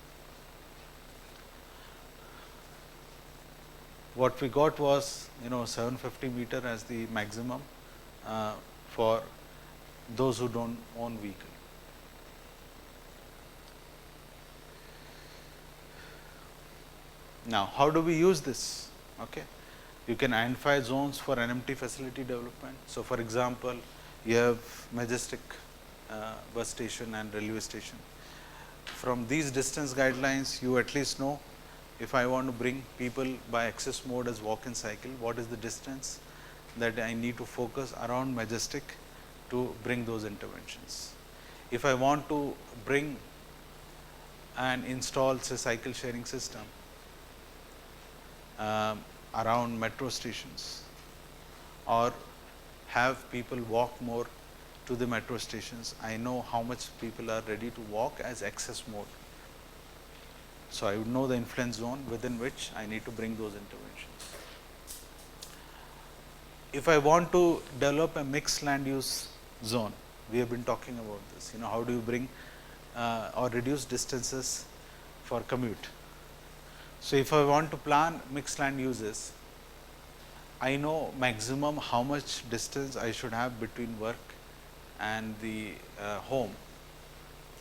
What we got was 750 meter as the maximum for those who do not own vehicle. Now, how do we use this? Okay. You can identify zones for NMT facility development. So, for example, you have Majestic bus station and railway station. From these distance guidelines, you at least know if I want to bring people by access mode as walk and cycle, what is the distance that I need to focus around Majestic to bring those interventions. If I want to bring and install say cycle sharing system around metro stations or have people walk more to the metro stations, I know how much people are ready to walk as access mode. So, I would know the influence zone within which I need to bring those interventions. If I want to develop a mixed land use zone, we have been talking about this, how do you bring or reduce distances for commute. So, if I want to plan mixed land uses, I know maximum how much distance I should have between work and the home,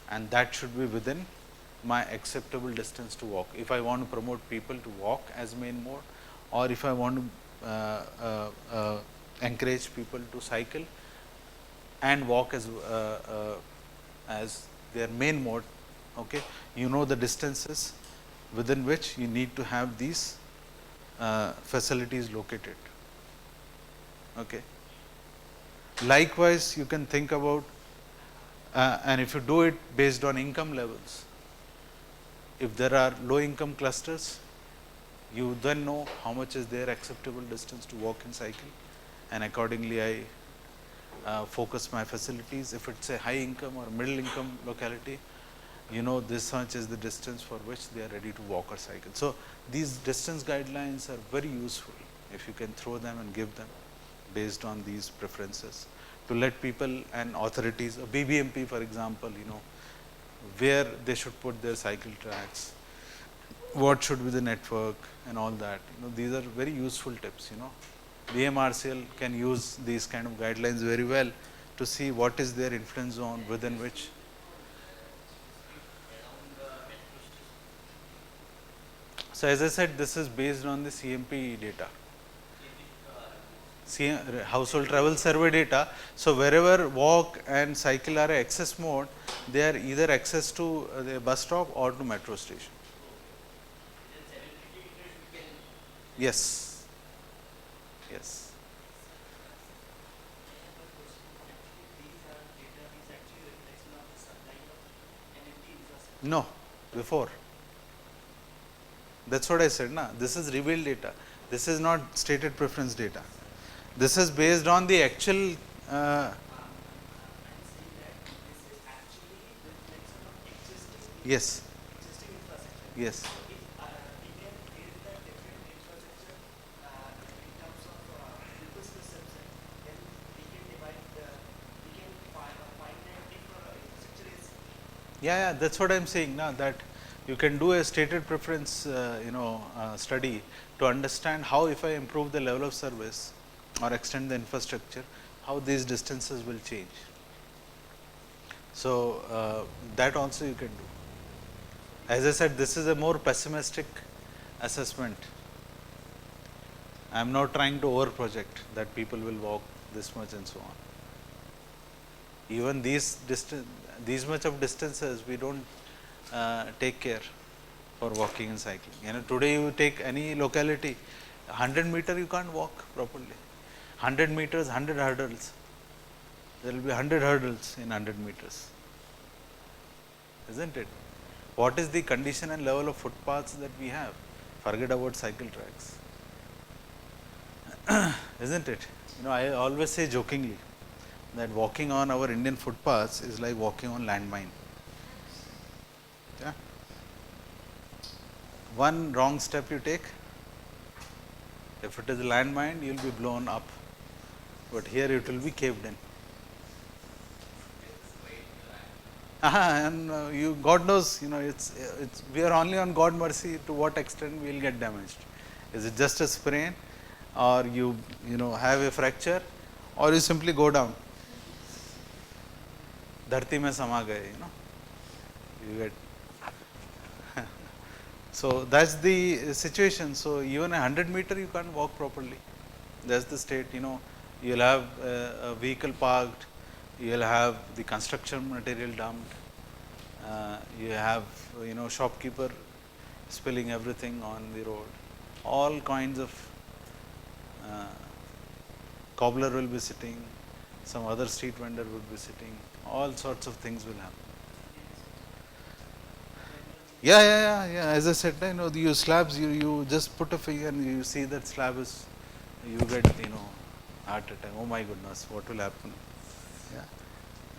and that should be within my acceptable distance to walk. If I want to promote people to walk as main mode, or if I want to encourage people to cycle and walk as their main mode, okay, you know the distances within which you need to have these facilities located. Okay. Likewise, you can think about and if you do it based on income levels, if there are low income clusters, you then know how much is their acceptable distance to walk and cycle, and accordingly I focus my facilities. If it's a high income or middle income locality, you know this much is the distance for which they are ready to walk or cycle. So, these distance guidelines are very useful if you can throw them and give them based on these preferences, to let people and authorities, BBMP for example, you know, where they should put their cycle tracks, what should be the network and all that. You know, these are very useful tips. You know, BMRCL can use these kind of guidelines very well to see what is their influence zone within which. So, as I said, this is based on the CMP data, household travel survey data. So, wherever walk and cycle are access mode, they are either access to the bus stop or to metro station. Yes, yes. No, before. That is what I said, na. This is revealed data. This is not stated preference data. This is based on the actual. Yes. Yes. Yeah, that is what I am saying now, that you can do a stated preference study to understand how, if I improve the level of service or extend the infrastructure, how these distances will change. So, that also you can do. As I said, this is a more pessimistic assessment. I am not trying to over project that people will walk this much and so on. Even these much of distances we do not take care for walking and cycling. You know, today you take any locality, 100 meter you can't walk properly. 100 meters, 100 hurdles. There will be 100 hurdles in 100 meters, isn't it? What is the condition and level of footpaths that we have? Forget about cycle tracks, isn't it? You know, I always say jokingly that walking on our Indian footpaths is like walking on landmine. Yeah. One wrong step you take, if it is a landmine, you will be blown up, but here it will be caved in. And you, God knows, you know, it's we are only on God mercy to what extent we will get damaged. Is it just a sprain, or you know have a fracture, or you simply go down? Dharti mein sama gaye, you know, you get. So, that is the situation. So, even a 100 meter you can't walk properly. That is the state. You know, you will have a vehicle parked, you will have the construction material dumped, you have, you know, shopkeeper spilling everything on the road, all kinds of cobbler will be sitting, some other street vendor will be sitting, all sorts of things will happen. Yeah. As I said, you know, you slabs, you just put a finger and you see that slab is, you get, you know, heart attack. Oh my goodness, what will happen? Yeah.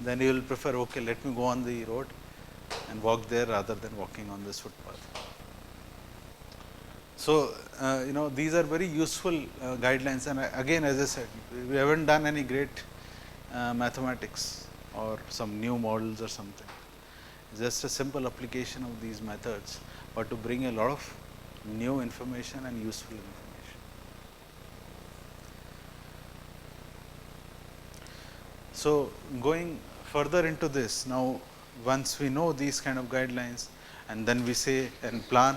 Then you will prefer, okay, let me go on the road and walk there rather than walking on this footpath. So, you know, these are very useful guidelines, and again, as I said, we haven't done any great mathematics or some new models or something. It's just a simple application of these methods. but to bring a lot of new information and useful information. So, going further into this, now once we know these kind of guidelines and then we say and plan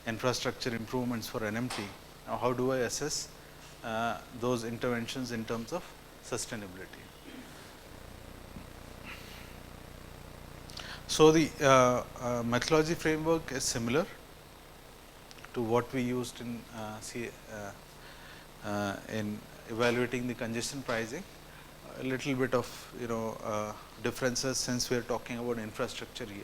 infrastructure improvements for NMT, now how do I assess those interventions in terms of sustainability? So, the methodology framework is similar to what we used in in evaluating the congestion pricing. A little bit of differences since we are talking about infrastructure here.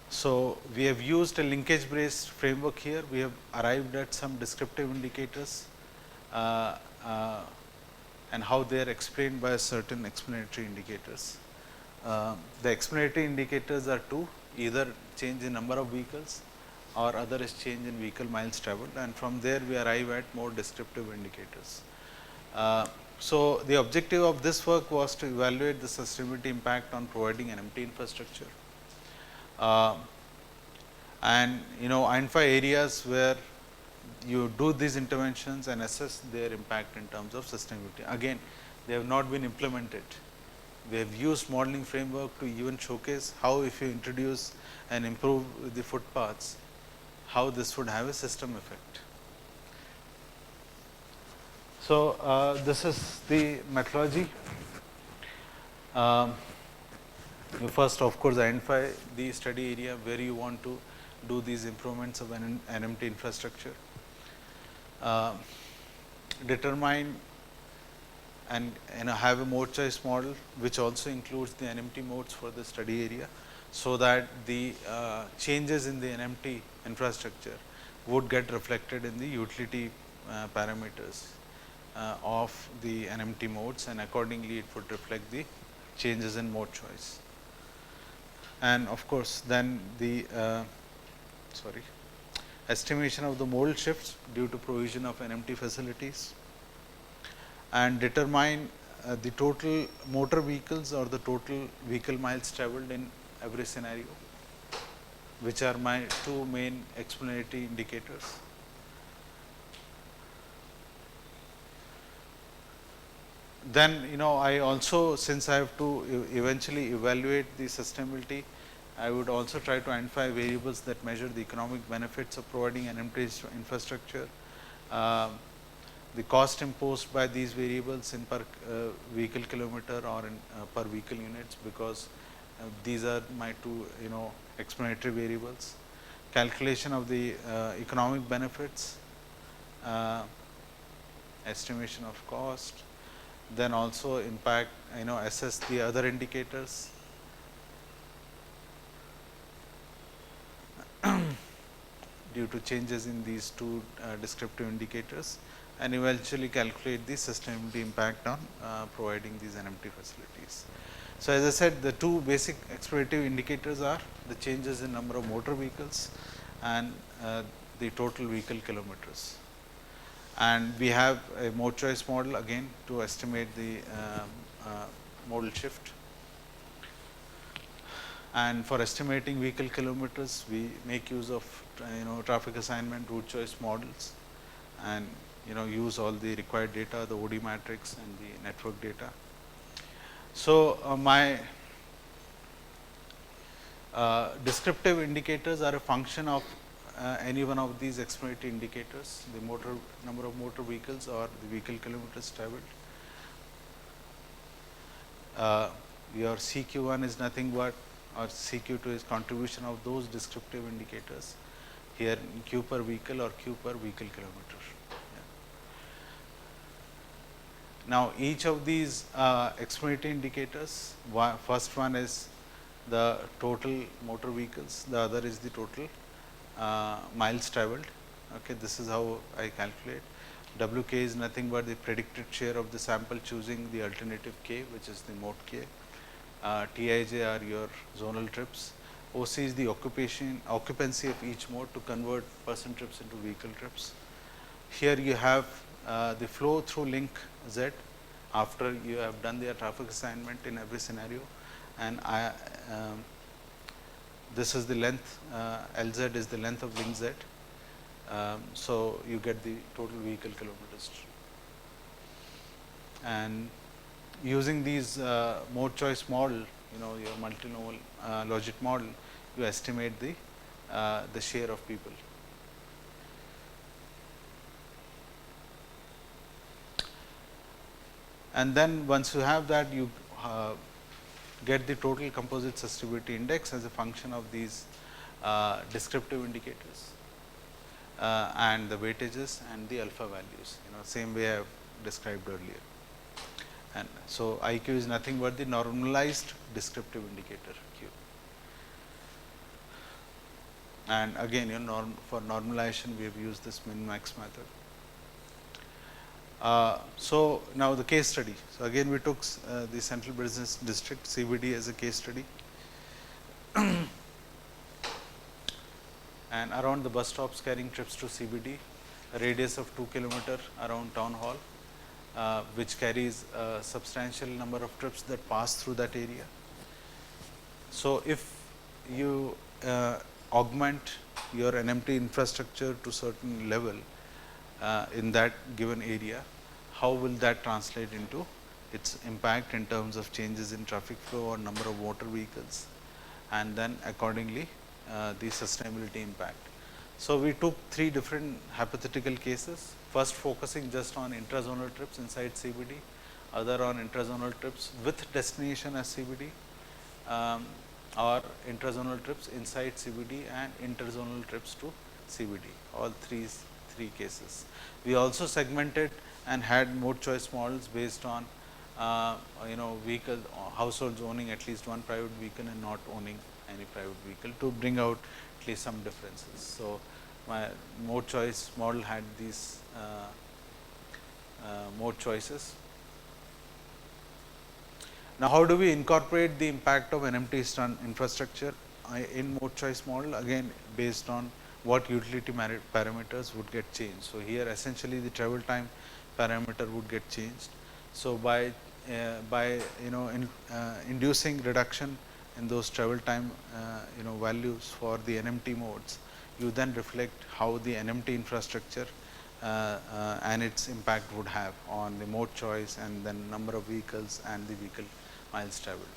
So, we have used a linkage based framework here. We have arrived at some descriptive indicators and how they are explained by certain explanatory indicators. The explanatory indicators are two, either change in number of vehicles or other is change in vehicle miles traveled, and from there we arrive at more descriptive indicators. So, the objective of this work was to evaluate the sustainability impact on providing NMT infrastructure and identify areas where you do these interventions and assess their impact in terms of sustainability. Again, they have not been implemented. We have used modeling framework to even showcase how if you introduce and improve the footpaths, how this would have a system effect. So, this is the methodology. You first of course identify the study area where you want to do these improvements of an NMT infrastructure. Determine and have a mode choice model which also includes the NMT modes for the study area, so that the changes in the NMT infrastructure would get reflected in the utility parameters of the NMT modes, and accordingly it would reflect the changes in mode choice. And of course, then the estimation of the modal shifts due to provision of NMT facilities, and determine the total motor vehicles or the total vehicle miles traveled in every scenario, which are my two main explanatory indicators. Then I also, since I have to eventually evaluate the sustainability, I would also try to identify variables that measure the economic benefits of providing an NMT infrastructure, the cost imposed by these variables in per vehicle kilometer or in per vehicle units, because these are my two explanatory variables. Calculation of the economic benefits, estimation of cost, then also impact, assess the other indicators. Due to changes in these two descriptive indicators, and eventually calculate the sustainability impact on providing these NMT facilities. So, as I said, the two basic explorative indicators are the changes in number of motor vehicles and the total vehicle kilometers. And we have a mode choice model again to estimate the modal shift. And for estimating vehicle kilometers, we make use of traffic assignment route choice models, and use all the required data, the OD matrix and the network data. So, my descriptive indicators are a function of any one of these explanatory indicators, the number of motor vehicles or the vehicle kilometers traveled. Your CQ1 is nothing but, or CQ2 is contribution of those descriptive indicators, here Q per vehicle or Q per vehicle kilometer. Now, each of these explanatory indicators, first one is the total motor vehicles, the other is the total miles traveled. Okay, this is how I calculate. WK is nothing but the predicted share of the sample choosing the alternative K, which is the mode K. TIJ are your zonal trips. OC is the occupancy of each mode to convert person trips into vehicle trips. Here you have the flow through link Z after you have done their traffic assignment in every scenario, and this is the length, LZ is the length of link Z. So, you get the total vehicle kilometers. And using these mode choice model, your multinomial logit model, you estimate the share of people. And then once you have that, you get the total composite sustainability index as a function of these descriptive indicators and the weightages and the alpha values, same way I have described earlier. And so, IQ is nothing but the normalized descriptive indicator Q. And again, for normalization we have used this min max method. So, now the case study. So, again we took the central business district CBD as a case study and around the bus stops carrying trips to CBD, a radius of 2 km around town hall, which carries a substantial number of trips that pass through that area. So, if you augment your NMT infrastructure to certain level in that given area, how will that translate into its impact in terms of changes in traffic flow or number of motor vehicles, and then accordingly the sustainability impact. So, we took 3 different hypothetical cases, first focusing just on intrazonal trips inside CBD, other on intrazonal trips with destination as CBD, or intrazonal trips inside CBD and interzonal trips to CBD, all three cases. We also segmented and had mode choice models based on vehicle households owning at least one private vehicle and not owning any private vehicle to bring out at least some differences. So, my mode choice model had these mode choices. Now, how do we incorporate the impact of NMT infrastructure in mode choice model? Again, based on what utility parameters would get changed. So, here essentially the travel time parameter would get changed. So, by inducing reduction in those travel time values for the NMT modes, you then reflect how the NMT infrastructure and its impact would have on the mode choice and then number of vehicles and the vehicle miles traveled.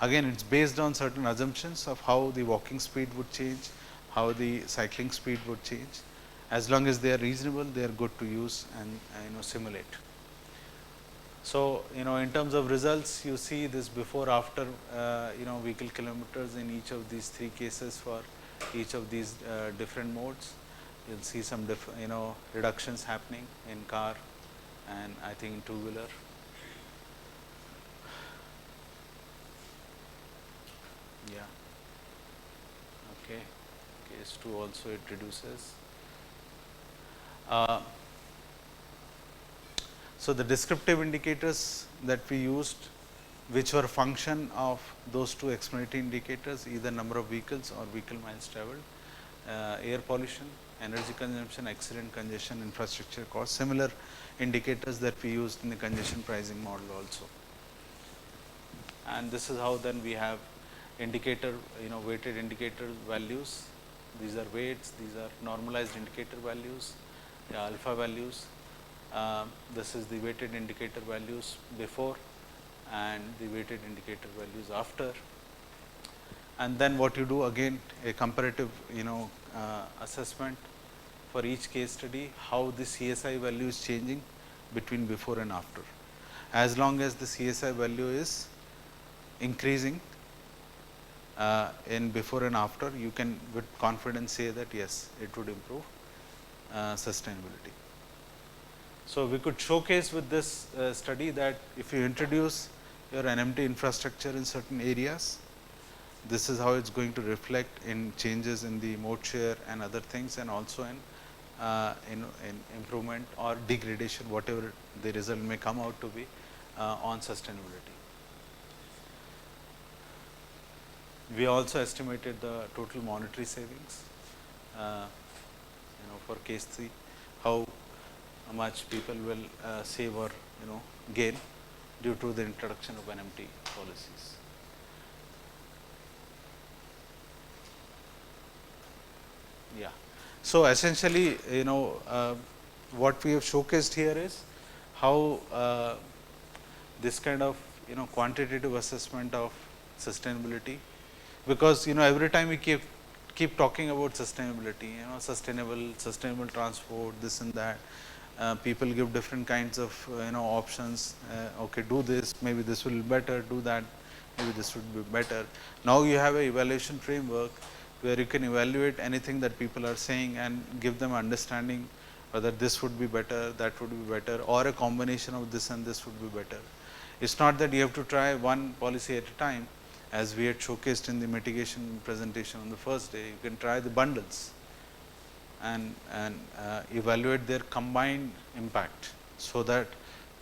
Again, it is based on certain assumptions of how the walking speed would change, how the cycling speed would change. As long as they are reasonable, they are good to use and simulate. So, in terms of results, you see this before after vehicle kilometers in each of these 3 cases for each of these different modes. You will see some reductions happening in car and I think in two-wheeler. Yeah. Okay. Case 2 also it reduces. So, the descriptive indicators that we used, which were a function of those 2 explanatory indicators, either number of vehicles or vehicle miles traveled, air pollution, energy consumption, accident, congestion, infrastructure cost, similar indicators that we used in the congestion pricing model also. And this is how then we have indicator, weighted indicator values. These are weights, these are normalized indicator values, the alpha values. This is the weighted indicator values before and the weighted indicator values after. And then what you do, again a comparative assessment for each case study, how the CSI value is changing between before and after. As long as the CSI value is increasing in before and after, you can with confidence say that yes, it would improve sustainability. So, we could showcase with this study that if you introduce your NMT infrastructure in certain areas, this is how it is going to reflect in changes in the mode share and other things, and also in improvement or degradation, whatever the result may come out to be on sustainability. We also estimated the total monetary savings for case 3, how much people will save or gain due to the introduction of NMT policies. Yeah. So, essentially, what we have showcased here is how this kind of quantitative assessment of sustainability, because every time we keep talking about sustainability, sustainable transport, this and that, people give different kinds of options. Okay, do this, maybe this will be better, do that, maybe this would be better. Now you have a evaluation framework where you can evaluate anything that people are saying and give them understanding whether this would be better, that would be better, or a combination of this and this would be better. It's not that you have to try one policy at a time, as we had showcased in the mitigation presentation on the first day. You can try the bundles and evaluate their combined impact, so that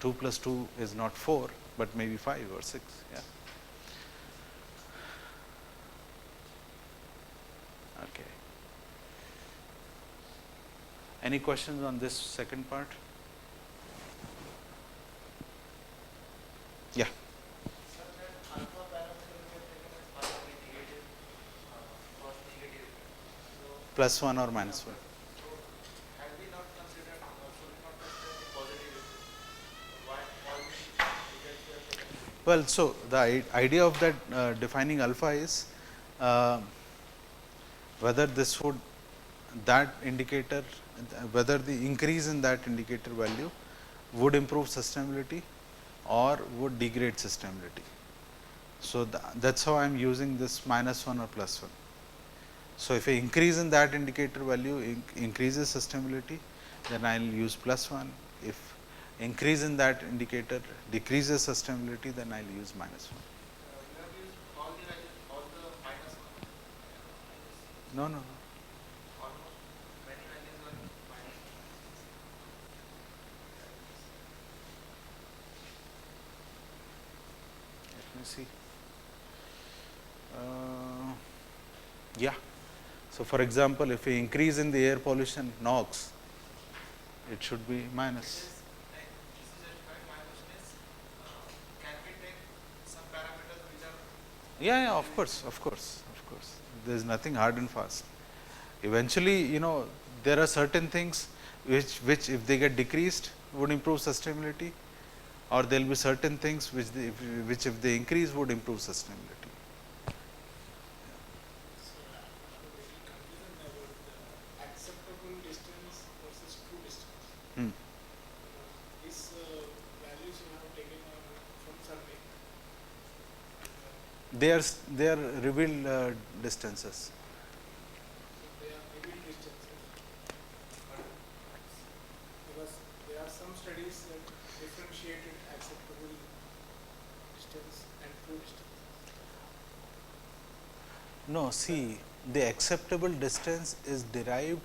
2 plus 2 is not 4, but maybe 5 or 6. Yeah. Okay. Any questions on this second part? Yeah. Plus 1 or minus 1. Well, so the idea of that defining alpha is whether this would, that indicator, whether the increase in that indicator value would improve sustainability or would degrade sustainability. So, that is how I am using this minus 1 or plus 1. So, if a increase in that indicator value increases sustainability, then I will use plus 1. If increase in that indicator decreases sustainability, then I will use minus 1. No, no, no. Let me see. Yeah. So, for example, if we increase in the air pollution NOx, it should be minus. Yeah, of course, of course, of course. There is nothing hard and fast. Eventually, there are certain things which if they get decreased would improve sustainability, or there will be certain things which if they increase would improve sustainability. Acceptable distance versus true distance. Hmm. These values you have taken from survey. They are revealed distances. So they are revealed distances. Because there are some studies that differentiated acceptable distance and true distance. No, see, the acceptable distance is derived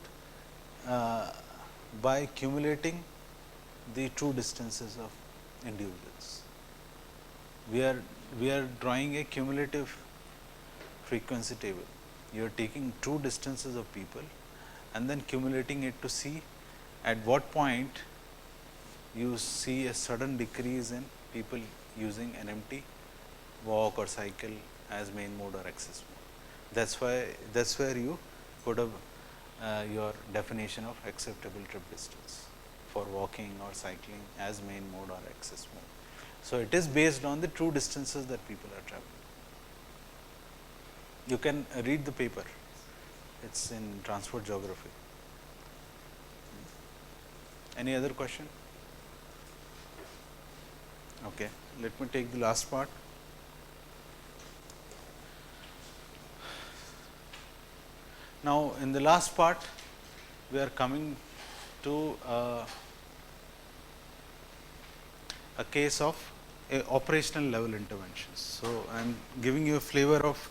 by accumulating the true distances of individuals. We are drawing a cumulative frequency table. You are taking true distances of people and then cumulating it to see at what point you see a sudden decrease in people using NMT, walk or cycle as main mode or access mode. That's where you put up your definition of acceptable trip distance for walking or cycling as main mode or access mode. So, it is based on the true distances that people are traveling. You can read the paper, it is in transport geography. Any other question? Okay, let me take the last part. Now, in the last part, we are coming to a case of a operational level interventions. So, I am giving you a flavor of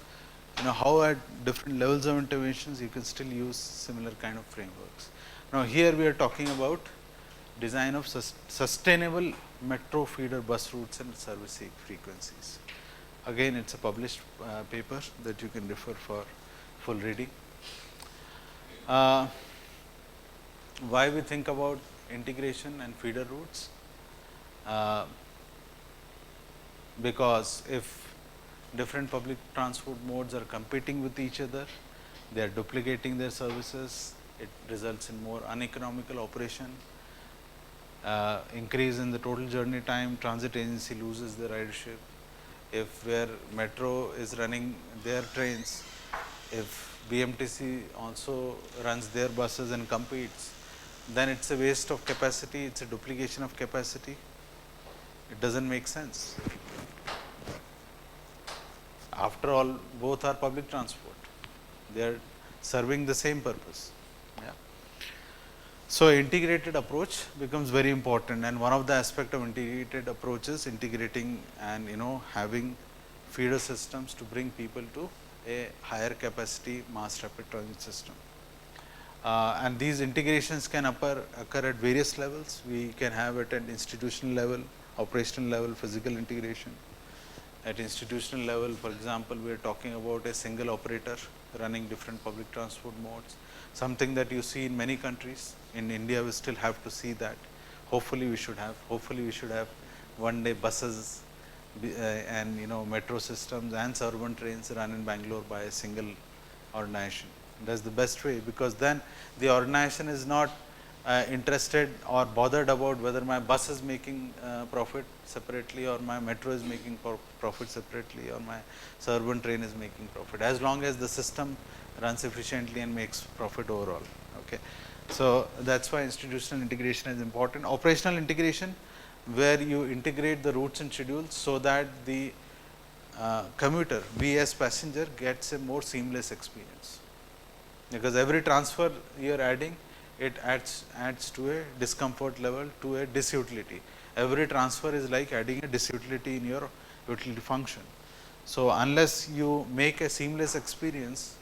how at different levels of interventions you can still use similar kind of frameworks. Now, here we are talking about design of sustainable metro feeder bus routes and service frequencies. Again, it is a published paper that you can refer for full reading. Why we think about integration and feeder routes? because if different public transport modes are competing with each other, they are duplicating their services, it results in more uneconomical operation, increase in the total journey time, transit agency loses the ridership. If where metro is running their trains, if BMTC also runs their buses and competes, then it's a waste of capacity, it's a duplication of capacity. It doesn't make sense. After all, both are public transport. They are serving the same purpose. Yeah. So, integrated approach becomes very important, and one of the aspect of integrated approach is integrating and having feeder systems to bring people to a higher capacity mass rapid transit system. And these integrations can occur at various levels. We can have it at institutional level, operational level, physical integration. At institutional level, for example, we are talking about a single operator running different public transport modes, something that you see in many countries. In India, we still have to see that. Hopefully, we should have one day buses and metro systems and suburban trains run in Bangalore by a single organization. That's the best way, because then the organization is not interested or bothered about whether my bus is making profit separately or my metro is making profit separately or my suburban train is making profit, as long as the system runs efficiently and makes profit overall. Okay. So, that is why institutional integration is important. Operational integration, where you integrate the routes and schedules so that the commuter, we as passenger, gets a more seamless experience, because every transfer you are adding, it adds to a discomfort level, to a disutility. Every transfer is like adding a disutility in your utility function. So, unless you make a seamless experience,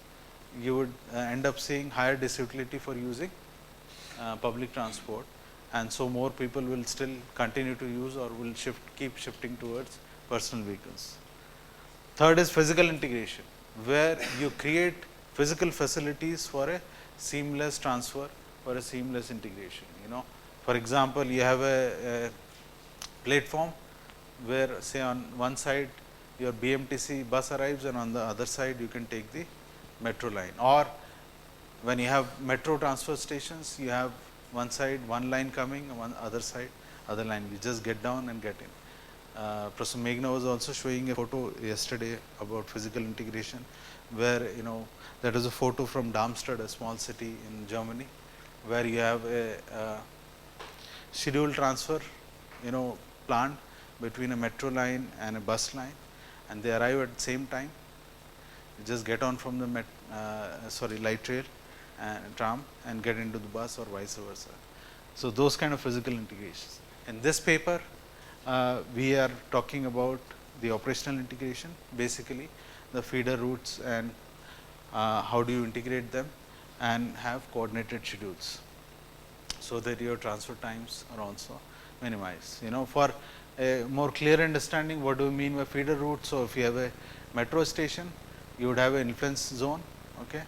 you would end up seeing higher disutility for using public transport, and so more people will still continue to use or will keep shifting towards personal vehicles. Third is physical integration, where you create physical facilities for a seamless transfer or a seamless integration. For example, you have a platform where, say, on one side your BMTC bus arrives and on the other side you can take the metro line, or when you have metro transfer stations, you have one side one line coming, one other side other line, you just get down and get in. Professor Meghna was also showing a photo yesterday about physical integration, where that is a photo from Darmstadt, a small city in Germany, where you have a scheduled transfer planned between a metro line and a bus line, and they arrive at the same time. You just get on from the light rail and tram and get into the bus, or vice versa. So, those kind of physical integrations. In this paper, we are talking about the operational integration, basically the feeder routes and how do you integrate them and have coordinated schedules, so that your transfer times are also minimized. For a more clear understanding, what do we mean by feeder route? So, if you have a metro station, you would have an influence zone, okay,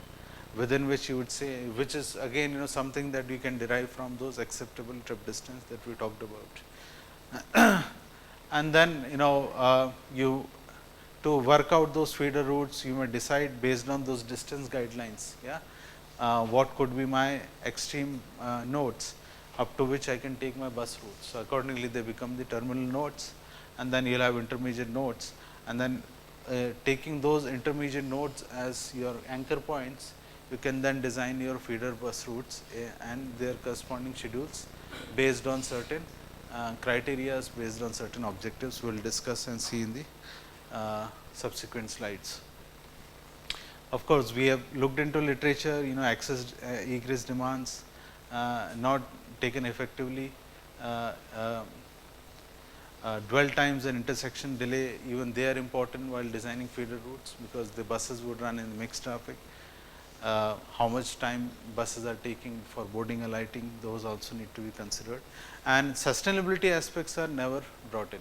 within which you would say, which is again something that you can derive from those acceptable trip distance that we talked about. And then you, to work out those feeder routes, you may decide based on those distance guidelines, what could be my extreme nodes up to which I can take my bus route. So, accordingly they become the terminal nodes, and then you will have intermediate nodes, and then taking those intermediate nodes as your anchor points, you can then design your feeder bus routes and their corresponding schedules based on certain criteria, based on certain objectives. We will discuss and see in the subsequent slides. Of course, we have looked into literature, access egress demands not taken effectively, dwell times and intersection delay, even they are important while designing feeder routes, because the buses would run in mixed traffic. How much time buses are taking for boarding and alighting, those also need to be considered, and sustainability aspects are never brought in.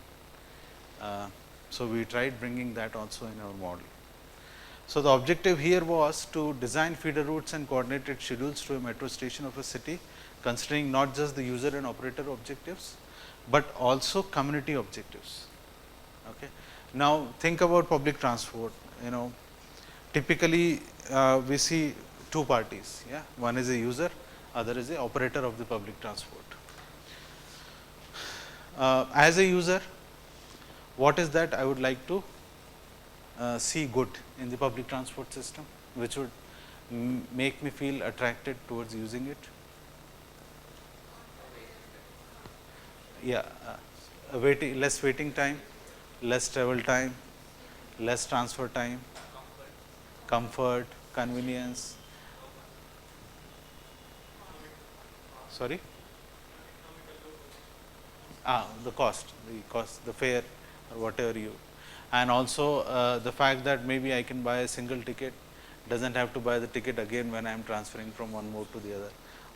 So, we tried bringing that also in our model. So, the objective here was to design feeder routes and coordinated schedules to a metro station of a city, considering not just the user and operator objectives, but also community objectives. Okay. Now think about public transport. Typically we see two parties. Yeah, one is a user, other is a operator of the public transport. As a user, what is that I would like to see good in the public transport system, which would make me feel attracted towards using it? Yeah, less waiting time, less travel time, less transfer time, comfort, convenience. Sorry? The cost, the fare or whatever you, and also the fact that maybe I can buy a single ticket, doesn't have to buy the ticket again when I am transferring from one mode to the other,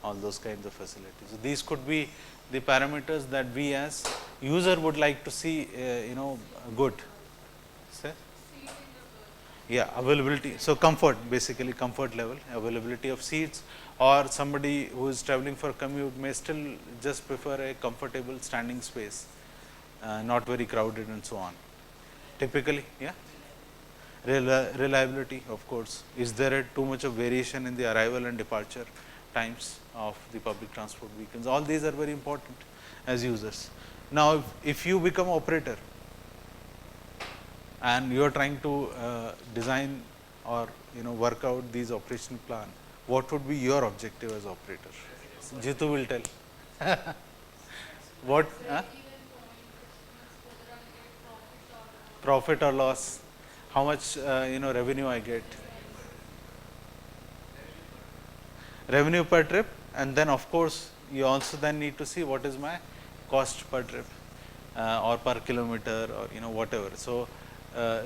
all those kinds of facilities. So these could be the parameters that we as user would like to see, good. Say? Yeah, availability. So comfort, basically comfort level, availability of seats, or somebody who is traveling for commute may still just prefer a comfortable standing space, not very crowded and so on. Typically, yeah. Reliability, of course. Is there too much of variation in the arrival and departure times of the public transport vehicles? All these are very important as users. Now, if you become operator and you are trying to design or work out these operational plan, what would be your objective as operator? Jitu will tell. What? Profit or loss? How much revenue I get? Revenue per trip, and then of course you also then need to see what is my cost per trip or per kilometer, or whatever. So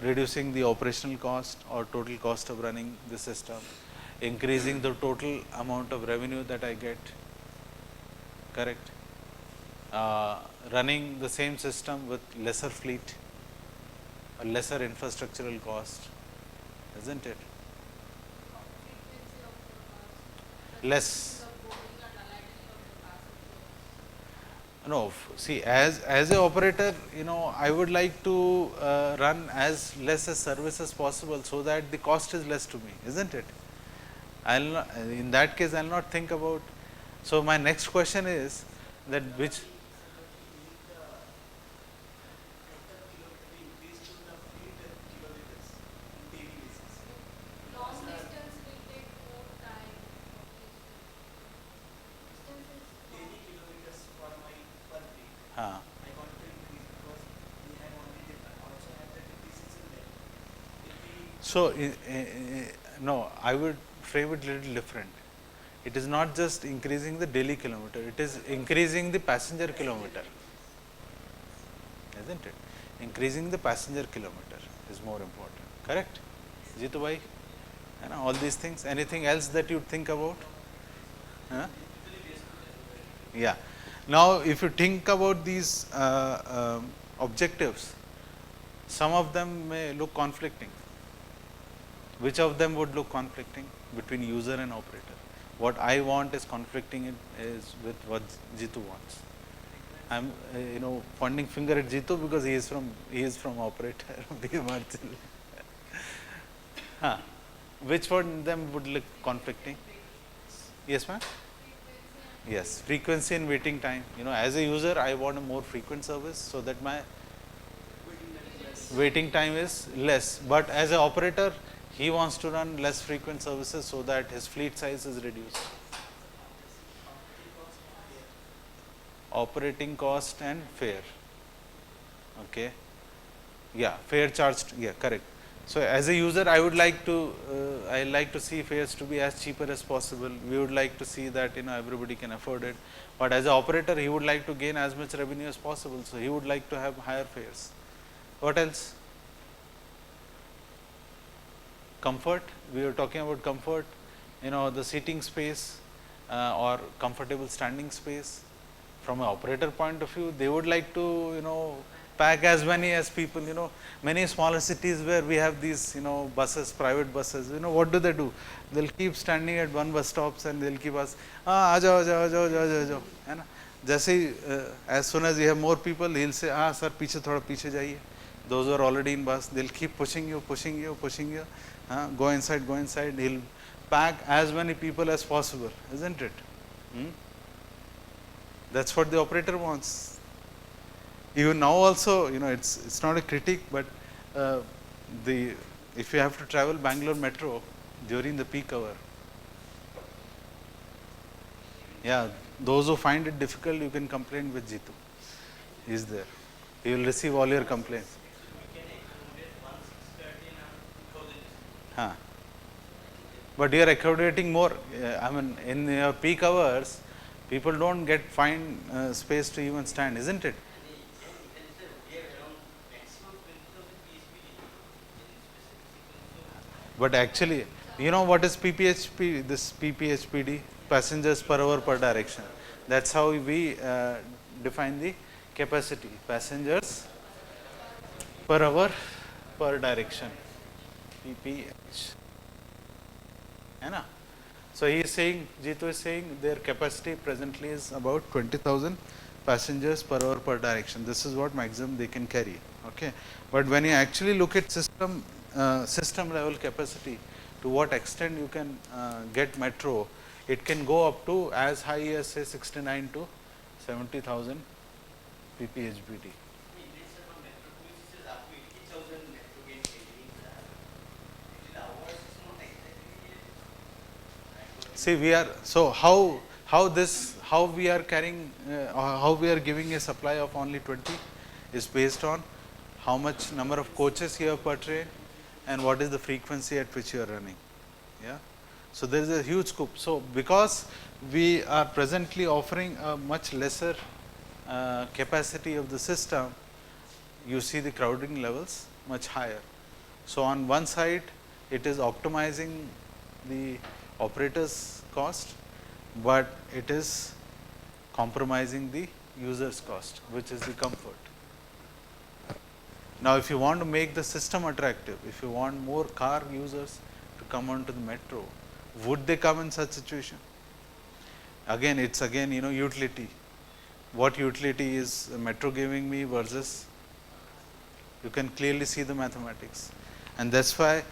reducing the operational cost or total cost of running the system, increasing the total amount of revenue that I get, correct? Running the same system with lesser fleet, a lesser infrastructural cost, isn't it? Less. No, see, as a operator, I would like to run as less as service as possible, so that the cost is less to me, isn't it? In that case, I'll not think about. So my next question is that which. So, no, I would frame it a little different. It is not just increasing the daily kilometer, it is increasing the passenger kilometer, isn't it? Increasing the passenger kilometer is more important, correct? Jitu bhai, all these things. Anything else that you think about? Yeah. Now, if you think about these objectives, some of them may look conflicting. Which of them would look conflicting between user and operator? What I want is conflicting is with what Jitu wants. I'm pointing finger at Jitu because he is from operator. Which one of them would look conflicting? Yes, ma'am. Yes, frequency and waiting time. As a user, I want a more frequent service so that my waiting time is less. But as an operator, he wants to run less frequent services so that his fleet size is reduced. Operating cost and fare. Okay. Yeah, fare charged. Yeah, correct. So as a user, I would like to see fares to be as cheaper as possible. We would like to see that everybody can afford it. But as an operator, he would like to gain as much revenue as possible. So he would like to have higher fares. What else? Comfort. We were talking about comfort. The seating space or comfortable standing space. From an operator point of view, they would like to pack as many as people. Many smaller cities where we have these buses, private buses. What do? They'll keep standing at one bus stops and they'll keep us. Aajao. As soon as you have more people, he'll say, sir, पीछे थोड़ा पीछे जाइए. Those who are already in bus, they'll keep pushing you. Go inside. He'll pack as many people as possible, isn't it? That's what the operator wants. Even now also, it's not a critique, but if you have to travel Bangalore metro during the peak hour, yeah, those who find it difficult, you can complain with Jitu. He is there. He will receive all your complaints. Huh. But you are accommodating more. I mean, in your peak hours, people don't get find space to even stand, isn't it? But actually, you know what is PPHP? This PPHPD, passengers per hour per direction. That's how we define the capacity, passengers per hour per direction, PPH. So he is saying, Jitu is saying their capacity presently is about 20,000 passengers per hour per direction. This is what maximum they can carry. Okay, but when you actually look at system level capacity, to what extent you can get metro, it can go up to as high as say 69 to 70,000 ppHBD. See, we are so how we are carrying how we are giving a supply of only 20 is based on how much number of coaches you have per train and what is the frequency at which you are running. Yeah. So there is a huge scope. So because we are presently offering a much lesser capacity of the system, you see the crowding levels much higher. So on one side, it is optimizing the operator's cost, but it is compromising the user's cost, which is the comfort. Now, if you want to make the system attractive, if you want more car users to come onto the metro, would they come in such situation? Again, it's utility. What utility is metro giving me versus, you can clearly see the mathematics, and that's why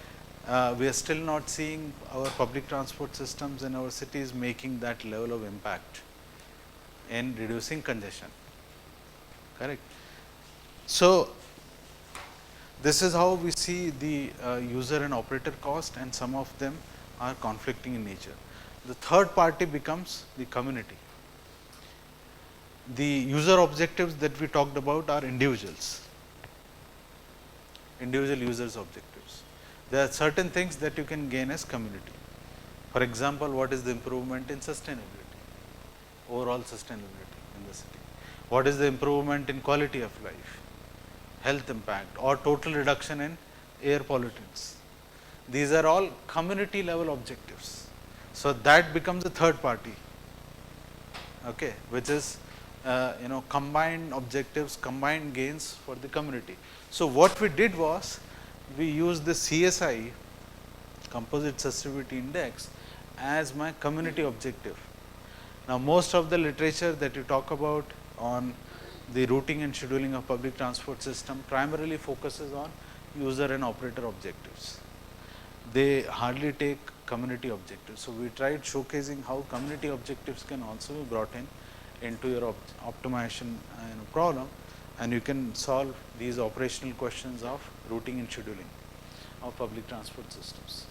we are still not seeing our public transport systems in our cities making that level of impact in reducing congestion. Correct. So this is how we see the user and operator cost, and some of them are conflicting in nature. The third party becomes the community. The user objectives that we talked about are individual users objectives. There are certain things that you can gain as community. For example, what is the improvement in sustainability, overall sustainability in the city? What is the improvement in quality of life, health impact, or total reduction in air pollutants? These are all community level objectives. So that becomes a third party, okay, which is combined objectives, combined gains for the community. So what we did was, we used the CSI, Composite Sustainability Index, as my community objective. Now most of the literature that you talk about on the routing and scheduling of public transport system primarily focuses on user and operator objectives. They hardly take community objectives. So we tried showcasing how community objectives can also be brought into your optimization problem, and you can solve these operational questions of routing and scheduling of public transport systems.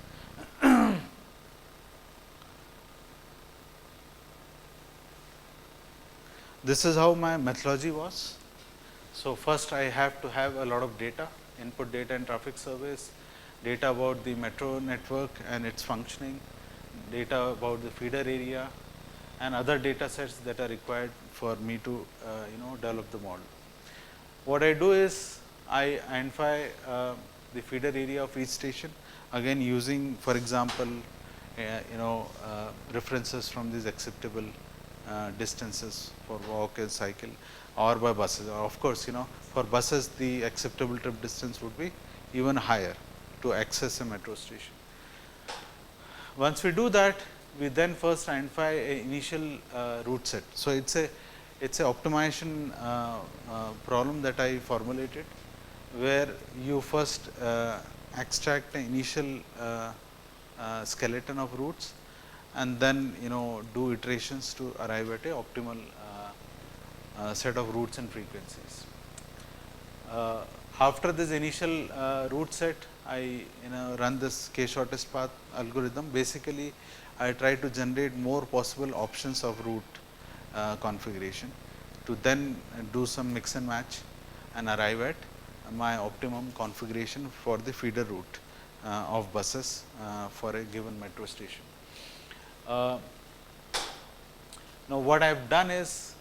This is how my methodology was. So first I have to have a lot of data, input data and traffic surveys, data about the metro network and its functioning, data about the feeder area, and other data sets that are required for me to develop the model. What I do is, I identify the feeder area of each station, again using, for example, references from these acceptable distances for walk and cycle, or by buses. Of course, for buses the acceptable trip distance would be even higher to access a metro station. Once we do that, we then first identify an initial route set. So it's a optimization problem that I formulated, where you first extract the initial skeleton of roots, and then do iterations to arrive at a optimal set of roots and frequencies. After this initial root set, I run this k shortest path algorithm. Basically, I try to generate more possible options of root configuration to then do some mix and match and arrive at my optimum configuration for the feeder route of buses for a given metro station. Now, what I have done is,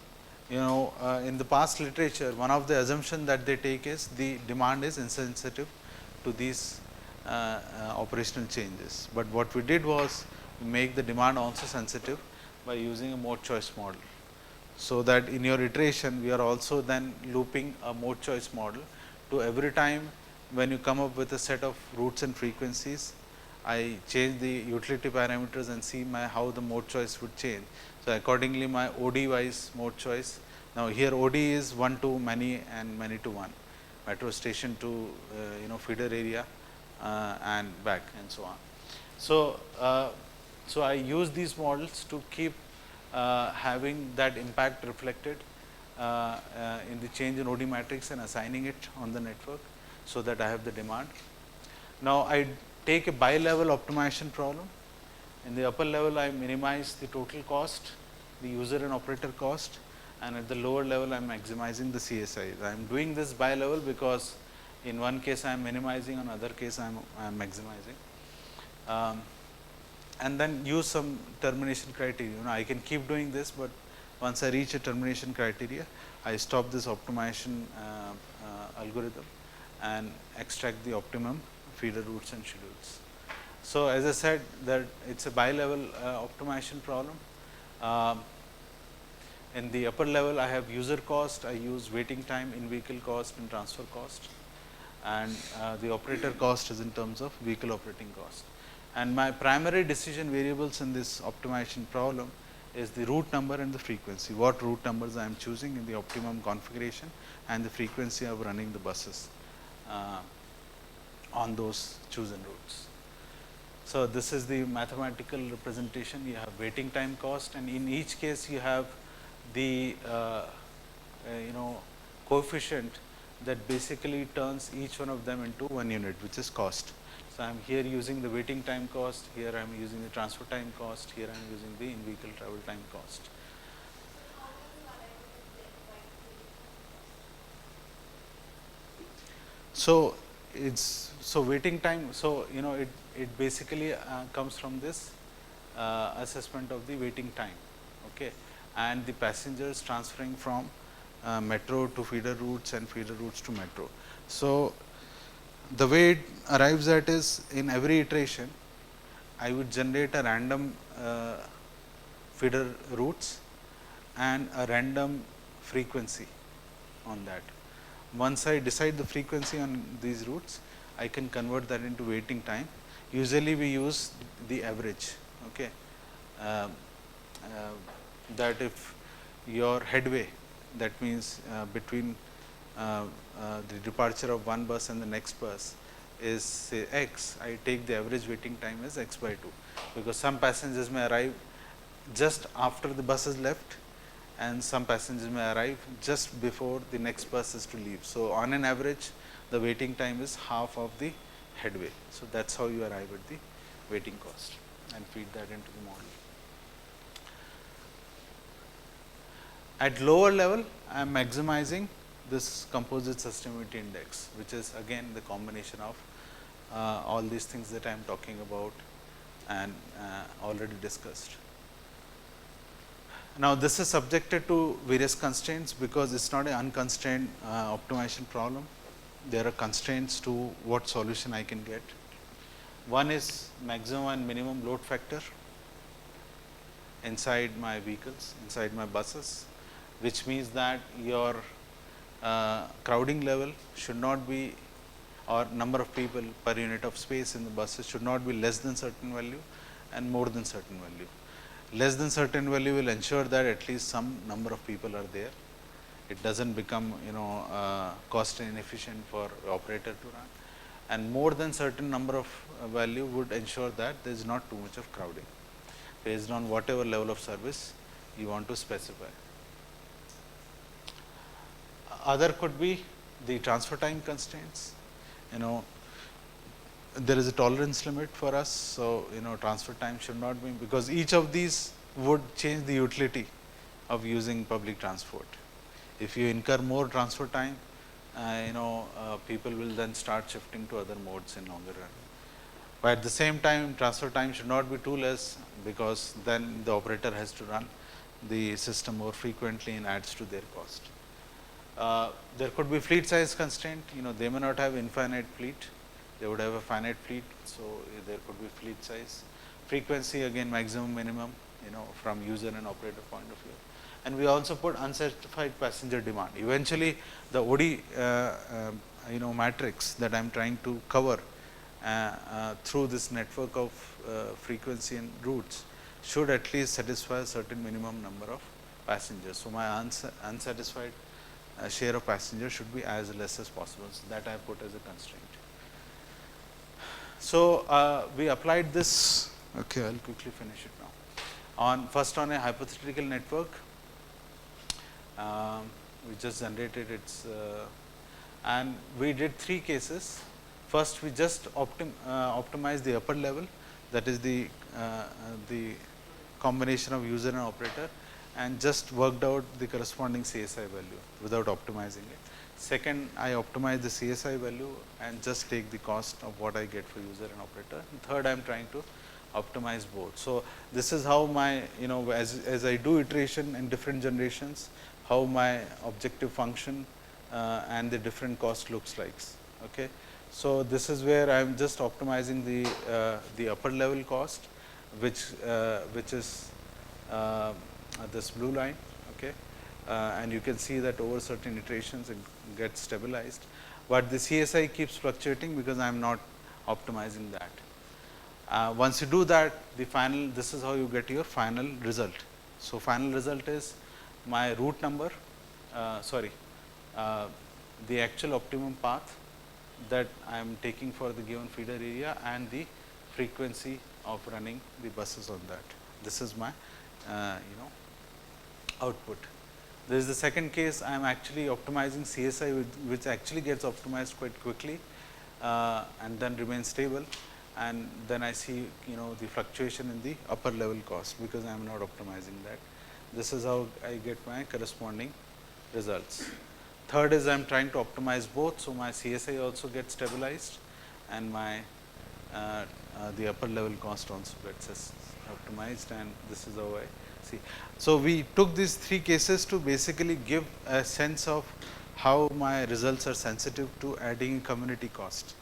in the past literature, one of the assumption that they take is the demand is insensitive to these operational changes. But what we did was we make the demand also sensitive by using a mode choice model. So that in your iteration, we are also then looping a mode choice model to every time when you come up with a set of routes and frequencies, I change the utility parameters and see how the mode choice would change. So, accordingly my OD wise mode choice. Now, here OD is 1 to many and many to 1, metro station to feeder area and back and so on. So, so I use these models to keep having that impact reflected in the change in OD matrix and assigning it on the network, so that I have the demand. Now, I take a bi-level optimization problem. In the upper level, I minimize the total cost, the user and operator cost, and at the lower level, I am maximizing the CSI. I am doing this bi-level because in one case I am minimizing, on other case I am maximizing. And then use some termination criteria. I can keep doing this, but once I reach a termination criteria, I stop this optimization algorithm and extract the optimum feeder routes and schedules. So, as I said that it is a bi-level optimization problem. In the upper level, I have user cost, I use waiting time, in vehicle cost and transfer cost, and the operator cost is in terms of vehicle operating cost. And my primary decision variables in this optimization problem is the route number and the frequency, what route numbers I am choosing in the optimum configuration, and the frequency of running the buses on those chosen routes. So, this is the mathematical representation. You have waiting time cost, and in each case you have the coefficient that basically turns each one of them into one unit, which is cost. So, I am here using the waiting time cost, here I am using the transfer time cost, here I am using the in-vehicle travel time cost. So, it's waiting time. So, it basically comes from this assessment of the waiting time, okay, and the passengers transferring from metro to feeder routes and feeder routes to metro. So, the way it arrives at is, in every iteration I would generate a random feeder routes and a random frequency on that. Once I decide the frequency on these routes, I can convert that into waiting time. Usually we use the average, okay. That if your headway, that means between the departure of one bus and the next bus is say x, I take the average waiting time as x by 2, because some passengers may arrive just after the bus is left and some passengers may arrive just before the next bus is to leave. So, on an average the waiting time is half of the headway. So, that is how you arrive at the waiting cost and feed that into the model. At lower level, I am maximizing this composite sustainability index, which is again the combination of all these things that I am talking about and already discussed. Now, this is subjected to various constraints, because it is not an unconstrained optimization problem. There are constraints to what solution I can get. One is maximum and minimum load factor inside my vehicles, inside my buses, which means that your crowding level should not be, or number of people per unit of space in the buses should not be less than certain value and more than certain value. Less than certain value will ensure that at least some number of people are there. it doesn't become cost inefficient for operator to run, and more than certain number of value would ensure that there is not too much of crowding based on whatever level of service you want to specify. Other could be the transfer time constraints. There is a tolerance limit for us, so transfer time should not be, because each of these would change the utility of using public transport. If you incur more transfer time, people will then start shifting to other modes in longer run. But at the same time, transfer time should not be too less, because then the operator has to run the system more frequently and adds to their cost. There could be fleet size constraint. They may not have infinite fleet, they would have a finite fleet, so there could be fleet size. Frequency, again, maximum minimum, from user and operator point of view. And we also put unsatisfied passenger demand. Eventually, the OD matrix that I am trying to cover through this network of frequency and routes should at least satisfy a certain minimum number of passengers. So my unsatisfied share of passengers should be as less as possible. So that I put as a constraint. So we applied this. Okay, I'll quickly finish it now. First on a hypothetical network, we just generated its, and we did 3 cases. First, we just optimized the upper level, that is the combination of user and operator, and just worked out the corresponding CSI value without optimizing it. Second, I optimize the CSI value and just take the cost of what I get for user and operator. And third, I am trying to optimize both. So this is how my, as I do iteration in different generations, how my objective function and the different cost looks like. Okay. So this is where I am just optimizing the upper level cost, which is this blue line. Okay. And you can see that over certain iterations it gets stabilized, but the CSI keeps fluctuating because I am not optimizing that. Once you do that, this is how you get your final result. So final result is my route number, the actual optimum path that I am taking for the given feeder area and the frequency of running the buses on that. This is my output. There is the second case, I am actually optimizing CSI, which actually gets optimized quite quickly and then remains stable, and then I see the fluctuation in the upper level cost because I am not optimizing that. This is how I get my corresponding results. Third is I am trying to optimize both, so my CSI also gets stabilized and my the upper level cost also gets optimized, and this is how I see. So we took these 3 cases to basically give a sense of how my results are sensitive to adding community cost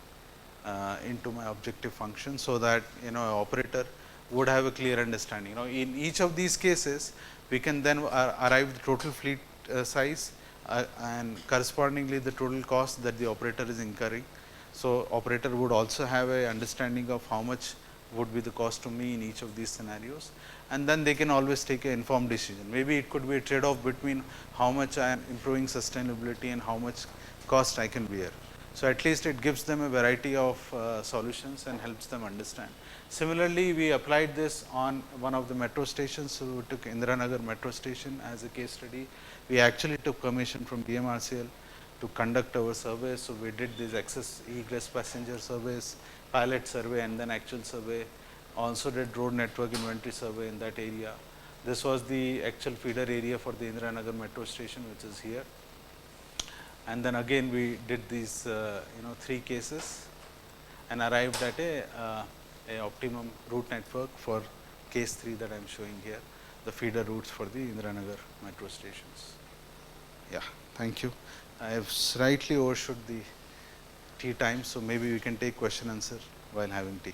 into my objective function, so that an operator would have a clear understanding. In each of these cases, we can then arrive the total fleet size and correspondingly the total cost that the operator is incurring. So operator would also have a understanding of how much would be the cost to me in each of these scenarios, and then they can always take an informed decision. Maybe it could be a trade off between how much I am improving sustainability and how much cost I can bear. So at least it gives them a variety of solutions and helps them understand. Similarly, we applied this on one of the metro stations. So we took Indiranagar metro station as a case study. We actually took permission from DMRCL to conduct our surveys. So we did these access egress passenger surveys, pilot survey, and then actual survey. Also did road network inventory survey in that area. This was the actual feeder area for the Indiranagar metro station, which is here. And then again we did these 3 cases and arrived at a optimum route network for case 3 that I am showing here, the feeder routes for the Indiranagar metro stations. Yeah, thank you. I have slightly overshot the tea time, so maybe we can take question answer while having tea.